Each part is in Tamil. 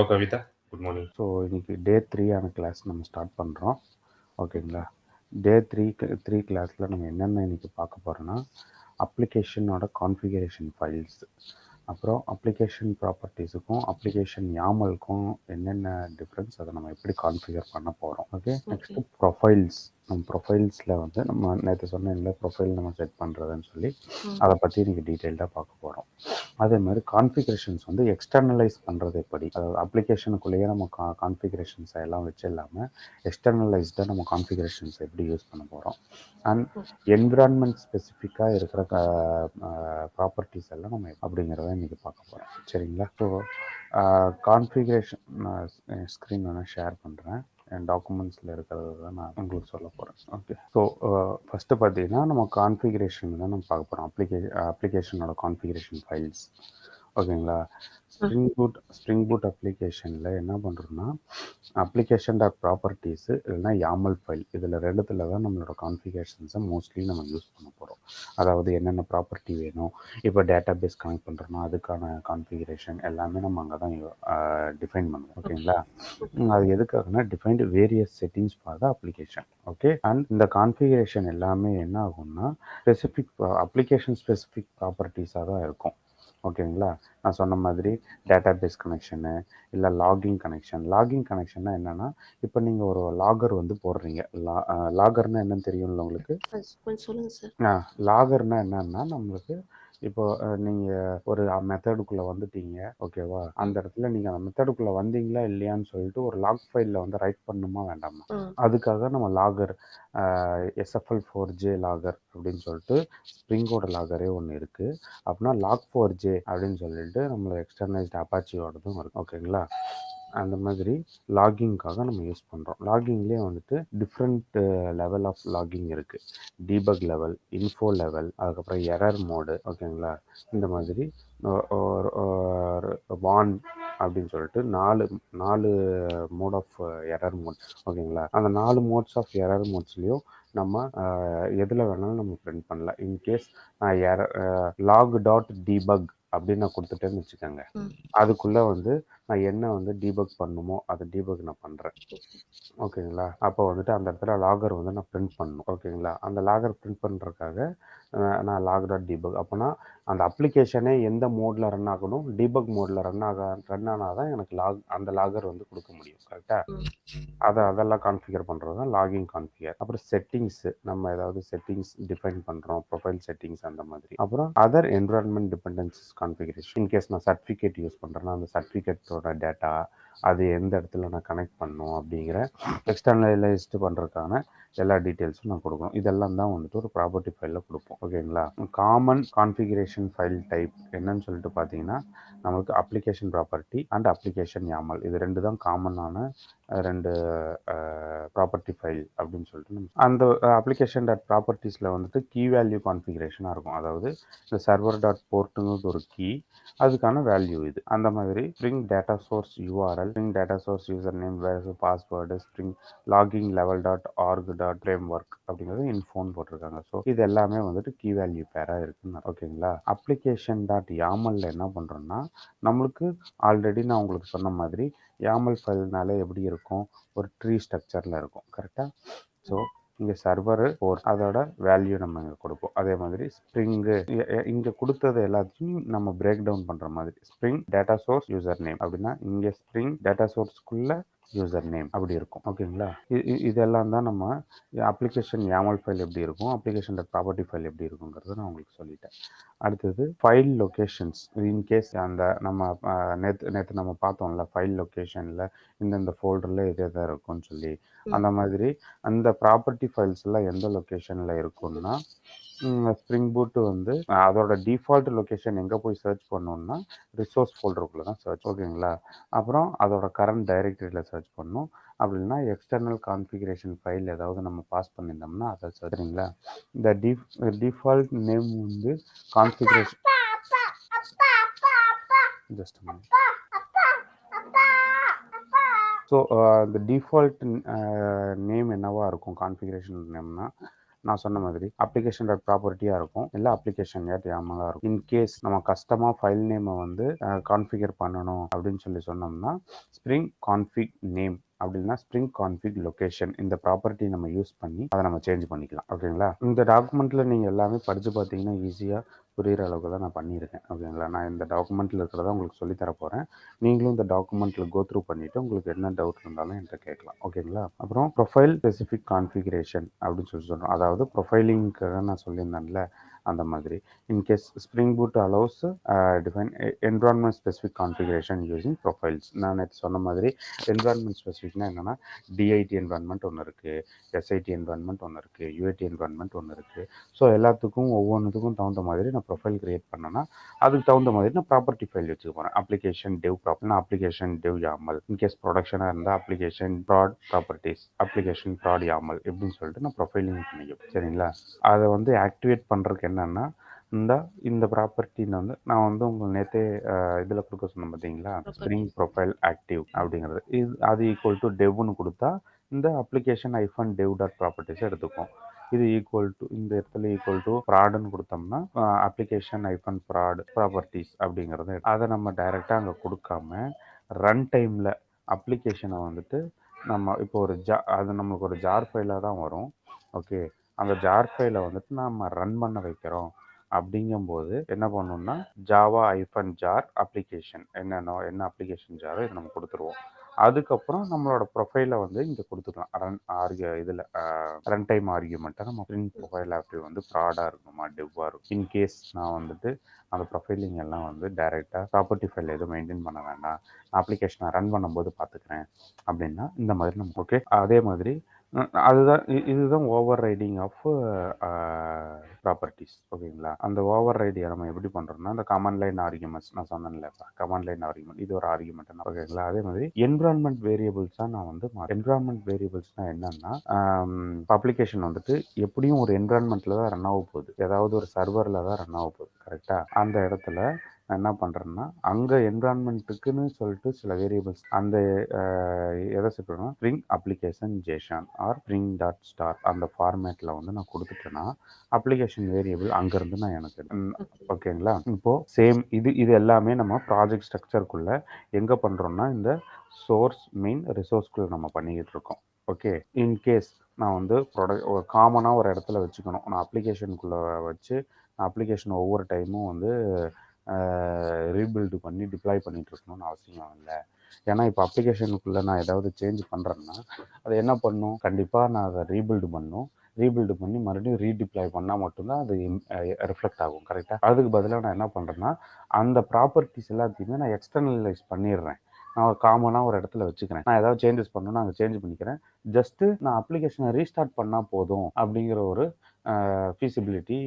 Kavita. Good morning. ஸோ இன்னைக்கு டே 3 கிளாஸ் நம்ம ஸ்டார்ட் பண்ணுறோம். ஓகேங்களா? டே த்ரீ கிளாஸில் நம்ம என்னென்ன இன்னைக்கு பார்க்க போகிறோன்னா அப்ளிகேஷனோட கான்ஃபிகரேஷன் ஃபைல்ஸ், அப்புறம் அப்ளிகேஷன் ப்ராப்பர்ட்டிஸுக்கும் அப்ளிகேஷன் யாமலுக்கும் என்னென்ன டிஃப்ரென்ஸ், அதை நம்ம எப்படி கான்ஃபிகர் பண்ண போகிறோம். Okay, next profiles. நம்ம ப்ரொஃபைல்ஸில் வந்து நம்ம நேற்று சொன்ன ப்ரொஃபைல் நம்ம செட் பண்ணுறதுன்னு சொல்லி அதை பற்றி இன்றைக்கி டீட்டெயில்டாக பார்க்க போகிறோம். அதே மாதிரி கான்ஃபிகரேஷன்ஸ் வந்து எக்ஸ்டர்னலைஸ் பண்ணுறது எப்படி, அதாவது அப்ளிகேஷனுக்குள்ளேயே நம்ம கான்ஃபிகரேஷன்ஸை எல்லாம் வச்சு இல்லாமல் எக்ஸ்டர்னலைஸ்டாக நம்ம கான்ஃபிகரேஷன்ஸை எப்படி யூஸ் பண்ண போகிறோம். அண்ட் என்விரான்மெண்ட் ஸ்பெசிஃபிக்காக இருக்கிற ப்ராப்பர்ட்டிஸ் எல்லாம் நம்ம அப்படிங்கிறத இன்றைக்கி பார்க்க போகிறோம். சரிங்களா? ஸோ கான்ஃபிகரேஷன் ஸ்க்ரீன் வேணால் ஷேர் பண்ணுறேன். என் டாக்குமெண்ட்ஸில் இருக்கிறது தான் நான் உங்களுக்கு சொல்ல போகிறேன். ஓகே, ஸோ ஃபஸ்ட்டு பார்த்தீங்கன்னா நம்ம கான்ஃபிகரேஷன் தான் நம்ம பார்க்க போகிறோம். அப்ளிகேஷனோட கான்ஃபிகரேஷன் ஃபைல்ஸ். ஓகேங்களா? ஸ்ப்ரிங் பூட் அப்ளிகேஷனில் என்ன பண்ணுறோன்னா அப்ளிகேஷன் டாட் ப்ராப்பர்ட்டிஸு இல்லைனா யாமல் ஃபைல், இதில் ரெண்டுத்தில் தான் நம்மளோட கான்ஃபிகரேஷன்ஸை மோஸ்ட்லி நம்ம யூஸ் பண்ண போகிறோம். அதாவது என்னென்ன ப்ராப்பர்ட்டி வேணும், இப்போ டேட்டா பேஸ் கனெக்ட் பண்ணுறோன்னா அதுக்கான கான்ஃபிகரேஷன் எல்லாமே நம்ம அங்கே தான் டிஃபைன் பண்ணுவோம். ஓகேங்களா? அது எதுக்காகனா defined various settings for the application. Okay, and இந்த கான்ஃபிகரேஷன் எல்லாமே என்ன ஆகும்னா அப்ளிகேஷன் ஸ்பெசிஃபிக் ப்ராப்பர்ட்டிஸாக தான் இருக்கும். ஓகேங்களா? நான் சொன்ன மாதிரி டேட்டா பேஸ் கனெக்ஷனு இல்லை லாகிங் கனெக்ஷன்னா என்னென்னா, இப்போ நீங்கள் ஒரு லாகர் வந்து போடுறீங்க. லாகர்னா என்னன்னு தெரியும்ல உங்களுக்கு? சொல்லுங்க சார். லாகர்னா என்னன்னா, நம்மளுக்கு இப்போ நீங்கள் ஒரு மெத்தடுக்குள்ளே வந்துட்டீங்க. ஓகேவா? அந்த இடத்துல நீங்கள் அந்த மெத்தடுக்குள்ளே வந்தீங்களா இல்லையான்னு சொல்லிட்டு ஒரு லாக் ஃபைலில் வந்து ரைட் பண்ணணுமா வேண்டாமா? அதுக்காக நம்ம லாகர் SFL4J லாகர் அப்படின்னு சொல்லிட்டு ஸ்ப்ரிங்கோட லாகரே ஒன்று இருக்குது. அப்படின்னா log4j அப்படின்னு சொல்லிட்டு நம்மளோட எக்ஸ்டர்னலைஸ்ட் அப்பாச்சியோடதும் இருக்குது. ஓகேங்களா? அந்த மாதிரி லாகிங்காக நம்ம யூஸ் பண்ணுறோம். லாகிங்லேயே வந்துட்டு டிஃப்ரெண்ட் லெவல் ஆஃப் லாகிங் இருக்குது. டீபக் லெவல், இன்ஃபோ லெவல், அதுக்கப்புறம் எரர் மோடு. ஓகேங்களா? இந்த மாதிரி வான் அப்படின்னு சொல்லிட்டு நாலு மோட் ஆஃப் எரர் மோட். ஓகேங்களா? அந்த 4 மோட்ஸ் ஆஃப் எரர் மோட்ஸ்லேயும் நம்ம எதில் வேணாலும் நம்ம பிரிண்ட் பண்ணலாம். இன்கேஸ் நான் லாக் டாட் டீபக் அப்படின்னு நான் கொடுத்துட்டேன்னு வச்சுக்கோங்க, அதுக்குள்ளே வந்து நான் என்ன வந்து டீபக் பண்ணுமோ அதை டீபக் நான் பண்ணுறேன். ஓகேங்களா? அப்போ வந்துட்டு அந்த இடத்துல லாகர் வந்து நான் பிரிண்ட் பண்ணணும். ஓகேங்களா? அந்த லாகர் பிரிண்ட் பண்ணுறதுக்காக நான் லாக் டாட் டீபக், அப்போனா அந்த அப்ளிகேஷனே எந்த மோடில் ரன் ஆகணும், டீபக் மோடில் ரன் ஆனால் தான் எனக்கு அந்த லாகர் வந்து கொடுக்க முடியும். கரெக்டாக? அதெல்லாம் கான்ஃபிகர் பண்ணுறது தான் லாகிங் கான்ஃபிகர். அப்புறம் செட்டிங்ஸு, நம்ம ஏதாவது செட்டிங்ஸ் டிஃபைன் பண்ணுறோம், ப்ரொஃபைல் செட்டிங்ஸ் அந்த மாதிரி. அப்புறம் other environment dependencies configuration. In case நான் சர்டிஃபிகேட் யூஸ் பண்ணுறேன்னா அந்த சர்டிஃபிகேட்டோட டேட்டா அது எந்த இடத்துல நான் கனெக்ட் பண்ணணும் அப்படிங்கிற எக்ஸ்டர்னலைஸ்டு பண்ணுறதுக்கான எல்லா டீட்டெயில்ஸும் நான் கொடுக்கணும். இதெல்லாம் தான் வந்துட்டு ஒரு ப்ராப்பர்ட்டி ஃபைலில் கொடுப்போம். ஓகேங்களா? காமன் கான்ஃபிகரேஷன் ஃபைல் டைப் என்னன்னு சொல்லிட்டு பார்த்தீங்கன்னா, நம்மளுக்கு அப்ளிகேஷன் ப்ராப்பர்ட்டி அண்ட் அப்ளிகேஷன் யாமல், இது ரெண்டு தான் காமனான ரெண்டு ப்ராப்பர்ட்டி ஃபைல் அப்படின்னு சொல்லிட்டு அந்த அப்ளிகேஷன் டாட் ப்ராப்பர்ட்டிஸில் வந்துட்டு கீ வேல்யூ கான்ஃபிகரேஷனாக இருக்கும். அதாவது இந்த சர்வர் டாட் போர்ட்டுங்கிறது ஒரு கீ, அதுக்கான வேல்யூ இது. அந்த மாதிரி spring data source URL, spring data source user name, வேறு password, spring logging level dot org dot framework அப்படிங்கிறது இன்ஃபோன் போட்டிருக்காங்க. ஸோ இது எல்லாமே வந்துட்டு கீ வேல்யூ பேராக இருக்குன்னு. ஓகேங்களா? அப்ளிகேஷன் டாட் யாமலில் என்ன பண்ணுறோன்னா, நம்மளுக்கு ஆல்ரெடி நான் உங்களுக்கு சொன்ன மாதிரி யாமல் ஃபைல்னாலே எப்படி இருக்கும், ஒரு ட்ரீ ஸ்ட்ரக்சரில் இருக்கும். கரெக்டாக? ஸோ இங்கே சர்வரு அதோட வேல்யூ நம்ம இங்கே கொடுப்போம். அதே மாதிரி ஸ்ப்ரிங்கு இங்கே கொடுத்தது எல்லாத்தையும் நம்ம பிரேக் டவுன் பண்ணுற மாதிரி spring data source user name அப்படின்னா இங்கே ஸ்ப்ரிங் டேட்டா சோர்ஸ்க்குள்ள யூசர் நேம் அப்படி இருக்கும். ஓகேங்களா? இதெல்லாம் தான் நம்ம அப்ளிகேஷன் யாமல் ஃபைல் எப்படி இருக்கும், அப்ளிகேஷன் ப்ராப்பர்ட்டி ஃபைல் எப்படி இருக்குங்கிறத நான் உங்களுக்கு சொல்லிட்டேன். அடுத்தது ஃபைல் லொக்கேஷன்ஸ். இன்கேஸ் அந்த நம்ம நேற்று நம்ம பார்த்தோம்ல ஃபைல் லொக்கேஷனில் இந்தந்த ஃபோல்டரில் எது எதாக இருக்கும்னு சொல்லி, அந்த மாதிரி அந்த ப்ராப்பர்ட்டி ஃபைல்ஸ் எல்லாம் எந்த லொக்கேஷனில் இருக்குன்னா, ஸ்ப்ரிங் பூட் வந்து அதோட டிஃபால்ட் லொக்கேஷன் எங்கே போய் சர்ச் பண்ணணும்னா ரிசோர்ஸ் ஃபோல்டருக்குள்ளே தான் சர்ச். ஓகேங்களா? அப்புறம் அதோட கரண்ட் டைரக்டரியில் சர்ச் பண்ணணும். அப்படின்னா எக்ஸ்டர்னல் கான்ஃபிகரேஷன் ஃபைல் ஏதாவது நம்ம பாஸ் பண்ணியிருந்தோம்னா அதை சரிங்களா? இந்த டிஃபால்ட் நேம் வந்து கான்ஃபிகரேஷன் ஜஸ்ட் ஸோ இந்த டிஃபால்ட் நேம் என்னவா இருக்கும் கான்ஃபிகரேஷன் நேம்னா நான் சொன்ன மாதிரி அப்ளிகேஷன் டாட் ப்ராப்பர்ட்டியாக இருக்கும், இல்லை அப்ளிகேஷன் டாட் யாமலாக இருக்கும். இன்கேஸ் நம்ம கஸ்டமாக ஃபைல் நேமை வந்து கான்ஃபிகர் பண்ணணும் அப்படின்னு சொன்னோம்னா ஸ்ப்ரிங் கான்ஃபிக் நேம் அப்படின்னா ஸ்ப்ரிங் கான்ஃபிக் லொகேஷன் இந்த ப்ராப்பர்ட்டி நம்ம யூஸ் பண்ணி அதை நம்ம சேஞ்ச் பண்ணிக்கலாம். ஓகேங்களா? இந்த டாக்குமெண்ட்ல நீங்கள் எல்லாமே படித்து பார்த்தீங்கன்னா ஈஸியாக புரிகிற அளவுக்கு தான் நான் பண்ணியிருக்கேன். ஓகேங்களா? நான் இந்த டாக்குமெண்ட்டில் இருக்கிறத உங்களுக்கு சொல்லித்தர போகிறேன். நீங்களும் இந்த டாக்குமெண்ட்டில் கோ த்ரூ பண்ணிவிட்டு உங்களுக்கு என்ன டவுட் இருந்தாலும் என்கிட்ட கேட்கலாம். ஓகேங்களா? அப்புறம் ப்ரொஃபைல் ஸ்பெசிஃபிக் கான்ஃபிகரேஷன் அப்படின்னு சொல்கிறோம். அதாவது ப்ரொஃபைலிங்க்கு நான் சொல்லியிருந்தேன்ல அந்த மாதிரி. In case spring boot allows define environment specific configuration using profiles. நான் நேற்று சொன்ன மாதிரி என்விரான்மெண்ட் ஸ்பெசிஃபிக்னா என்னென்னா டிஐடி என்விரான்மெண்ட் ஒன்று இருக்குது, எஸ்ஐடி என்விரான்மெண்ட் ஒன்று இருக்குது, யூஐடி என்விரான்மெண்ட் ஒன்று இருக்குது. ஸோ எல்லாத்துக்கும் ஒவ்வொன்றுத்துக்கும் தகுந்த மாதிரி நான் ப்ரொஃபைல் கிரியேட் பண்ணேன்னா அதுக்கு தகுந்த மாதிரி நான் ப்ராப்பர்ட்டி ஃபைல் வச்சுக்க போகிறேன். Application dev property, application dev YAML. In case ப்ரொடக்ஷனாக இருந்தால் application prod properties, application prod YAML எப்படின்னு சொல்லிட்டு நான் ப்ரொஃபைலிங் பண்ணிக்கும். சரிங்களா? அதை வந்து ஆக்டிவேட் பண்ணுறதுக்கு என்னென்னா இந்த ப்ராப்பர்ட்டின்னு வந்து நான் வந்து உங்களுக்கு நேற்றே இதில் கொடுக்க சொன்னேன் பார்த்தீங்களா, ஸ்ப்ரிங் ப்ரொஃபைல் ஆக்டிவ் அப்படிங்கிறது. அது ஈக்குவல் டு டெவ்னு கொடுத்தா இந்த அப்ளிகேஷன் ஐஃபன் டெவ் டாட் ப்ராப்பர்ட்டிஸை எடுத்துக்கும். இது ஈக்குவல் டு இந்த இடத்துல ஈக்குவல் டு ப்ராடுன்னு கொடுத்தோம்னா அப்ளிகேஷன் ஐஃபன் ப்ராட் ப்ராப்பர்ட்டிஸ் அப்படிங்கிறத அதை நம்ம டைரெக்டாக அங்கே கொடுக்காம ரன் டைமில் அப்ளிகேஷனை வந்துட்டு நம்ம இப்போ அது நம்மளுக்கு ஒரு ஜார் ஃபைலாக தான் வரும். ஓகே, அந்த ஜார் ஃபைலை வந்துட்டு நம்ம ரன் பண்ண வைக்கிறோம் அப்படிங்கும்போது என்ன பண்ணணும்னா ஜாவா ஐஃபன் ஜார் அப்ளிகேஷன் என்ன அப்ளிகேஷன் ஜாரோ இதை நம்ம கொடுத்துருவோம். அதுக்கப்புறம் நம்மளோட ப்ரொஃபைலை வந்து இங்கே கொடுத்துக்கலாம். இதில் ரன் டைம் ஆர்கியூமெண்ட்டை நம்ம ஸ்ப்ரிங் ப்ரொஃபைல் ஆக்டிவ் வந்து ப்ராடாக இருக்கணுமா டெவ்வாக இருக்கும். இன்கேஸ் நான் வந்துட்டு அந்த ப்ரொஃபைலிங் எல்லாம் வந்து டைரெக்டாக ப்ராப்பர்ட்டி ஃபைல் எதுவும் மெயின்டைன் பண்ண வேண்டாம், நான் அப்ளிகேஷனை ரன் பண்ணும்போது பார்த்துக்கிறேன் அப்படின்னா இந்த மாதிரி நம்ம ஓகே. அதே மாதிரி இதுதான் ஓவர் ரைடிங் ஆஃப் ப்ராப்பர்ட்டிஸ். ஓகேங்களா? அந்த ஓவர் ரைடியை நம்ம எப்படி பண்ணுறோம்னா இந்த கமாண்ட் லைன் ஆர்கியூமெண்ட்ஸ் நான் சொன்னேன்ல, கமாண்ட் லைன் ஆர்கியூமெண்ட் இது ஒரு ஆர்கியூமெண்ட். ஓகேங்களா? அதே மாதிரி என்விரான்மெண்ட் வேரியபிள்ஸாக நான் வந்து என்விரான்மெண்ட் வேரியபிள்ஸ்னால் என்னன்னா அப்ளிகேஷன் வந்துட்டு எப்படியும் ஒரு என்விரான்மெண்ட்டில் தான் ரன் ஆக போகுது, ஏதாவது ஒரு சர்வரில் தான் ரன் ஆக போகுது. கரெக்டாக? அந்த இடத்துல நான் என்ன பண்ணுறேன்னா அங்கே என்விரான்மெண்ட்டுக்குன்னு சொல்லிட்டு சில வேரியபிள்ஸ் அந்த எதை செட் பண்ணுவேன், spring application JSON or spring dot star அந்த ஃபார்மேட்டில் வந்து நான் கொடுத்துட்டேன்னா அப்ளிகேஷன் வேரியபிள் அங்கேருந்து நான் எனக்கு ஓகேங்களா? இப்போது சேம் இது எல்லாமே நம்ம ப்ராஜெக்ட் ஸ்ட்ரக்சருக்குள்ளே எங்கே பண்ணுறோம்னா இந்த சோர்ஸ் மெயின் ரிசோர்ஸ்குள்ளே நம்ம பண்ணிக்கிட்டு இருக்கோம். ஓகே, இன்கேஸ் நான் வந்து ஒரு காமனாக ஒரு இடத்துல வச்சுக்கணும், நான் அப்ளிகேஷனுக்குள்ளே வச்சு நான் அப்ளிகேஷன் ஒவ்வொரு டைமும் வந்து ரீபில்டு பண்ணி டிப்ளாய் பண்ணிகிட்டு இருக்கணும்னு அவசியம் இல்லை. ஏன்னா இப்போ அப்ளிகேஷனுக்குள்ளே நான் ஏதாவது சேஞ்ச் பண்ணுறேன்னா அது என்ன பண்ணும், கண்டிப்பாக நான் அதை ரீபில்டு பண்ணி மறுபடியும் ரீடிப்ளாய் பண்ணால் மட்டும்தான் அது ரிஃப்ளெக்ட் ஆகும். கரெக்டாக? அதுக்கு பதிலாக நான் என்ன பண்ணுறேன்னா அந்த ப்ராப்பர்ட்டிஸ் எல்லாத்தையுமே நான் எக்ஸ்டர்னலைஸ் பண்ணிடுறேன். நான் காமனாக ஒரு இடத்துல வச்சுக்கிறேன், நான் ஏதாவது சேஞ்சஸ் பண்ணணும்னா அங்கே சேஞ்ச் பண்ணிக்கிறேன். ஜஸ்ட்டு நான் அப்ளிகேஷனை ரீஸ்டார்ட் பண்ணால் போதும் அப்படிங்கிற ஒரு ஃபீசிபிலிட்டி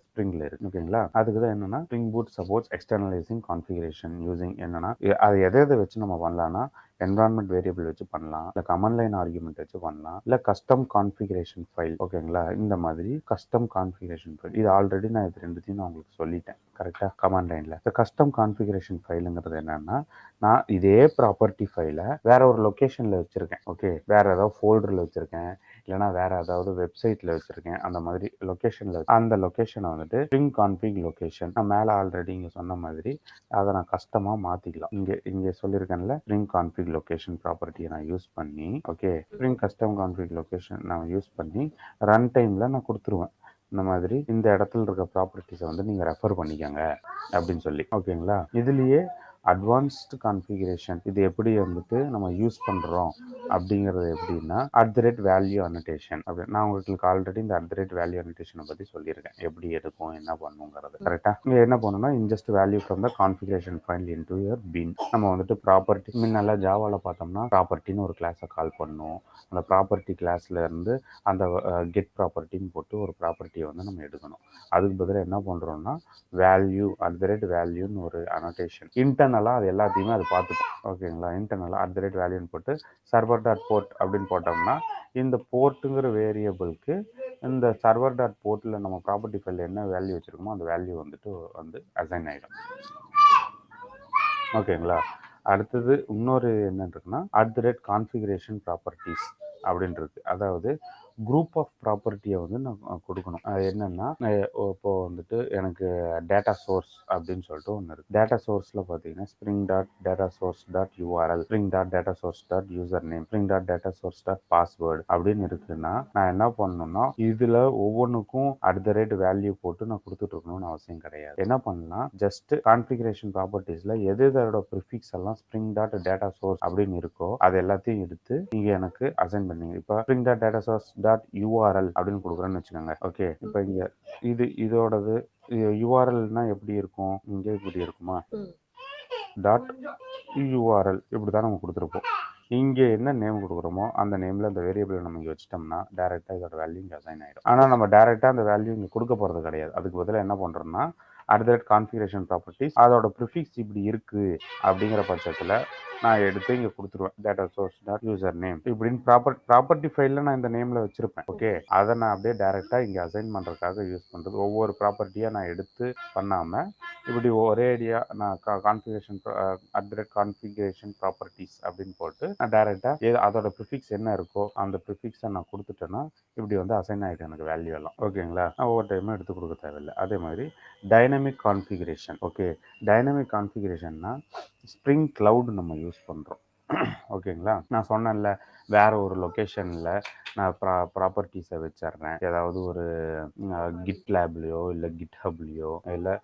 ஸ்ப்ரிங்கில் இருக்குது. ஓகேங்களா? அதுக்கு தான் என்னென்னா spring boot supports externalizing configuration using என்னென்னா அதை எதை வச்சு நம்ம பண்ணலான்னா என்விரான்மெண்ட் வேரியபிள் வச்சு பண்ணலாம், இல்லை கமாண்ட் லைன் ஆர்குமெண்ட் வச்சு பண்ணலாம், இல்லை கஸ்டம் கான்ஃபிகரேஷன் ஃபைல். ஓகேங்களா? இந்த மாதிரி கஸ்டம் கான்ஃபிகரேஷன் ஃபைல் இது ஆல்ரெடி நான் இது ரெண்டுத்தையும் நான் உங்களுக்கு சொல்லிட்டேன். கரெக்டாக? கமாண்ட் லைனில் இந்த கஸ்டம் கான்ஃபிகரேஷன் ஃபைலுங்கிறது என்னென்னா நான் இதே ப்ராப்பர்ட்டி ஃபைலை வேற ஒரு லொக்கேஷனில் வச்சுருக்கேன். ஓகே, வேறு ஏதாவது ஃபோல்டரில் வச்சுருக்கேன், இல்லைனா வேறு ஏதாவது வெப்சைட்டில் வச்சுருக்கேன். அந்த மாதிரி லொக்கேஷனில் அந்த லொக்கேஷனை வந்துட்டு ஸ்ப்ரிங் கான்ஃபிக் லொக்கேஷன் நான் மேலே ஆல்ரெடி இங்கே சொன்ன மாதிரி அதை நான் கஸ்டமாக மாற்றிக்கலாம். இங்கே சொல்லியிருக்கேன்ல ஸ்ப்ரிங் கான்ஃபிக் லொக்கேஷன் ப்ராப்பர்ட்டியை நான் யூஸ் பண்ணி okay spring custom config location நான் யூஸ் பண்ணி ரன் டைமில் நான் கொடுத்துருவேன். இந்த மாதிரி இந்த இடத்துல இருக்க ப்ராப்பர்ட்டிஸை வந்து நீங்கள் ரெஃபர் பண்ணிக்கோங்க அப்படின்னு சொல்லி. ஓகேங்களா? இதுலேயே அட்வான்ஸ்டு கான்ஃபிகரேஷன் இது எப்படி வந்துட்டு நம்ம யூஸ் பண்ணுறோம் அப்படிங்கிறது எப்படின்னா @வேல்யூ அனோட்டேஷன் அப்படி நான் உங்களுக்கு ஆல்ரெடி இந்த @வேல்யூ அனோட்டேஷனை பற்றி சொல்லியிருக்கேன், எப்படி எடுக்கும் என்ன பண்ணுங்கிறது. கரெக்டாக? இங்கே என்ன பண்ணணும்னா inject value from the configuration file into your bean. நம்ம வந்துட்டு ப்ராப்பர்ட்டி முன்னெல்லாம் ஜாவாவில் பார்த்தோம்னா ப்ராப்பர்ட்டின்னு ஒரு கிளாஸை கால் பண்ணணும், அந்த ப்ராப்பர்ட்டி கிளாஸில் இருந்து அந்த கெட் ப்ராப்பர்ட்டின்னு போட்டு ஒரு ப்ராப்பர்ட்டியை வந்து நம்ம எடுக்கணும். அதுக்கு பதிலாக என்ன பண்ணுறோம்னா வேல்யூ வேல்யூன்னு ஒரு அனோட்டேஷன் இன்டர்னலாக அது எல்லாத்தையுமே அது பார்த்துக்கும். ஓகேங்களா? இன்டர்னலாக வேல்யூன்னு போட்டு சர்வர் டாட் போர்ட் அப்படின்னு போட்டோம்னா இந்த போர்ட்டுங்கிற வேரியபிளுக்கு இந்த சர்வர் டாட் போர்ட்டில் நம்ம ப்ராப்பர்ட்டி ஃபைலில் என்ன வேல்யூ வச்சுருக்கோமோ அந்த வேல்யூ வந்து அசைன் ஆகிடும். ஓகேங்களா? அடுத்தது இன்னொரு என்ன இருக்குன்னா @கான்ஃபிகரேஷன் ப்ராப்பர்ட்டிஸ் அப்படின்றது, அதாவது குரூப் ஆஃப் ப்ராப்பர்ட்டியை வந்து நான் கொடுக்கணும். அது என்னன்னா இப்போ வந்துட்டு எனக்கு டேட்டா சோர்ஸ் அப்படின்னு சொல்லிட்டு ஒன்று இருக்கு. டேட்டா சோர்ஸ்ல பார்த்தீங்கன்னா spring dot data source dot URL, spring dot data source dot user name, spring dot data source dot password அப்படின்னு இருக்குன்னா நான் என்ன பண்ணணும்னா இதுல ஒவ்வொன்றுக்கும் @ வேல்யூ போட்டு நான் கொடுத்துட்டு இருக்கணும்னு அவசியம் கிடையாது. என்ன பண்ணலாம், ஜஸ்ட் கான்ஃபிகரேஷன் ப்ராப்பர்ட்டிஸ்ல எது இதோட ப்ரிஃபிக்ஸ் எல்லாம் ஸ்ப்ரிங் டாட் டேட்டா சோர்ஸ் அப்படின்னு இருக்கோ அது எல்லாத்தையும் எடுத்து நீங்க எனக்கு அசைன் பண்ணீங்க. இப்போ spring dot data source dot URL அப்படின்னு கொடுக்குறேன்னு வச்சுக்கோங்க. ஓகே, இப்போ இங்க இதோடது யூஆர்எல்னா எப்படி இருக்கும், இங்கே இப்படி இருக்குமா, டாட் யூஆர்எல் இப்படி தான் நம்ம கொடுத்துருப்போம். இங்கே என்ன நேம் கொடுக்குறோமோ அந்த நேமில் அந்த வேரியபிளை நம்ம இங்கே வச்சிட்டோம்னா டேரெக்டாக இதோட வேல்யூ இங்கே அசைன் ஆகிடும். ஆனால் நம்ம டேரெக்டாக அந்த வேல்யூ இங்கே கொடுக்க போகிறது கிடையாது. அதுக்கு பதிலாக என்ன பண்ணுறோம்னா @ ப்ராப்பர்ட்டிஸ் அதோட ப்ரிஃபிக்ஸ் இப்படி இருக்குது அப்படிங்கிற பட்சத்தில் நான் எடுத்து இங்கே கொடுத்துருவேன். Data source dot user name இப்படின்னு ப்ராப்பர்ட்டி ஃபைலில் நான் இந்த நேமில் வச்சுருப்பேன். ஓகே, அதை நான் அப்படியே டேரெக்டாக இங்கே அசைன் பண்ணுறதுக்காக யூஸ் பண்ணுறது. ஒவ்வொரு ப்ராப்பர்ட்டியாக நான் எடுத்து பண்ணாமல் இப்படி ஒரே ஐடியாக நான் கான்ஃபிகரேஷன் ப்ராப்பர்ட்டிஸ் அப்படின்னு போட்டு நான் டேரெக்டாக அதோட ப்ரிஃபிக்ஸ் என்ன இருக்கோ அந்த ப்ரிஃபிக்ஸை நான் கொடுத்துட்டேன்னா இப்படி வந்து அசைன் ஆகிடும் எனக்கு வேல்யூ எல்லாம். ஓகேங்களா, நான் ஒவ்வொரு டைமும் எடுத்து கொடுக்க தேவையில்லை. அதே மாதிரி டைனமிக் கான்ஃபிகரேஷன். ஓகே, டைனமிக் கான்ஃபிகரேஷன்னா ஸ்ப்ரிங் கிளவுட் நம்ம யூஸ் பண்ணுறோம். ஓகேங்களா, நான் சொன்னேன்ல வேற ஒரு லொக்கேஷனில் நான் ப்ராப்பர்ட்டிஸை வச்சிட்றேன். ஏதாவது ஒரு கிட் லேப்லையோ இல்லை கிட் ஹப்லையோ இல்லை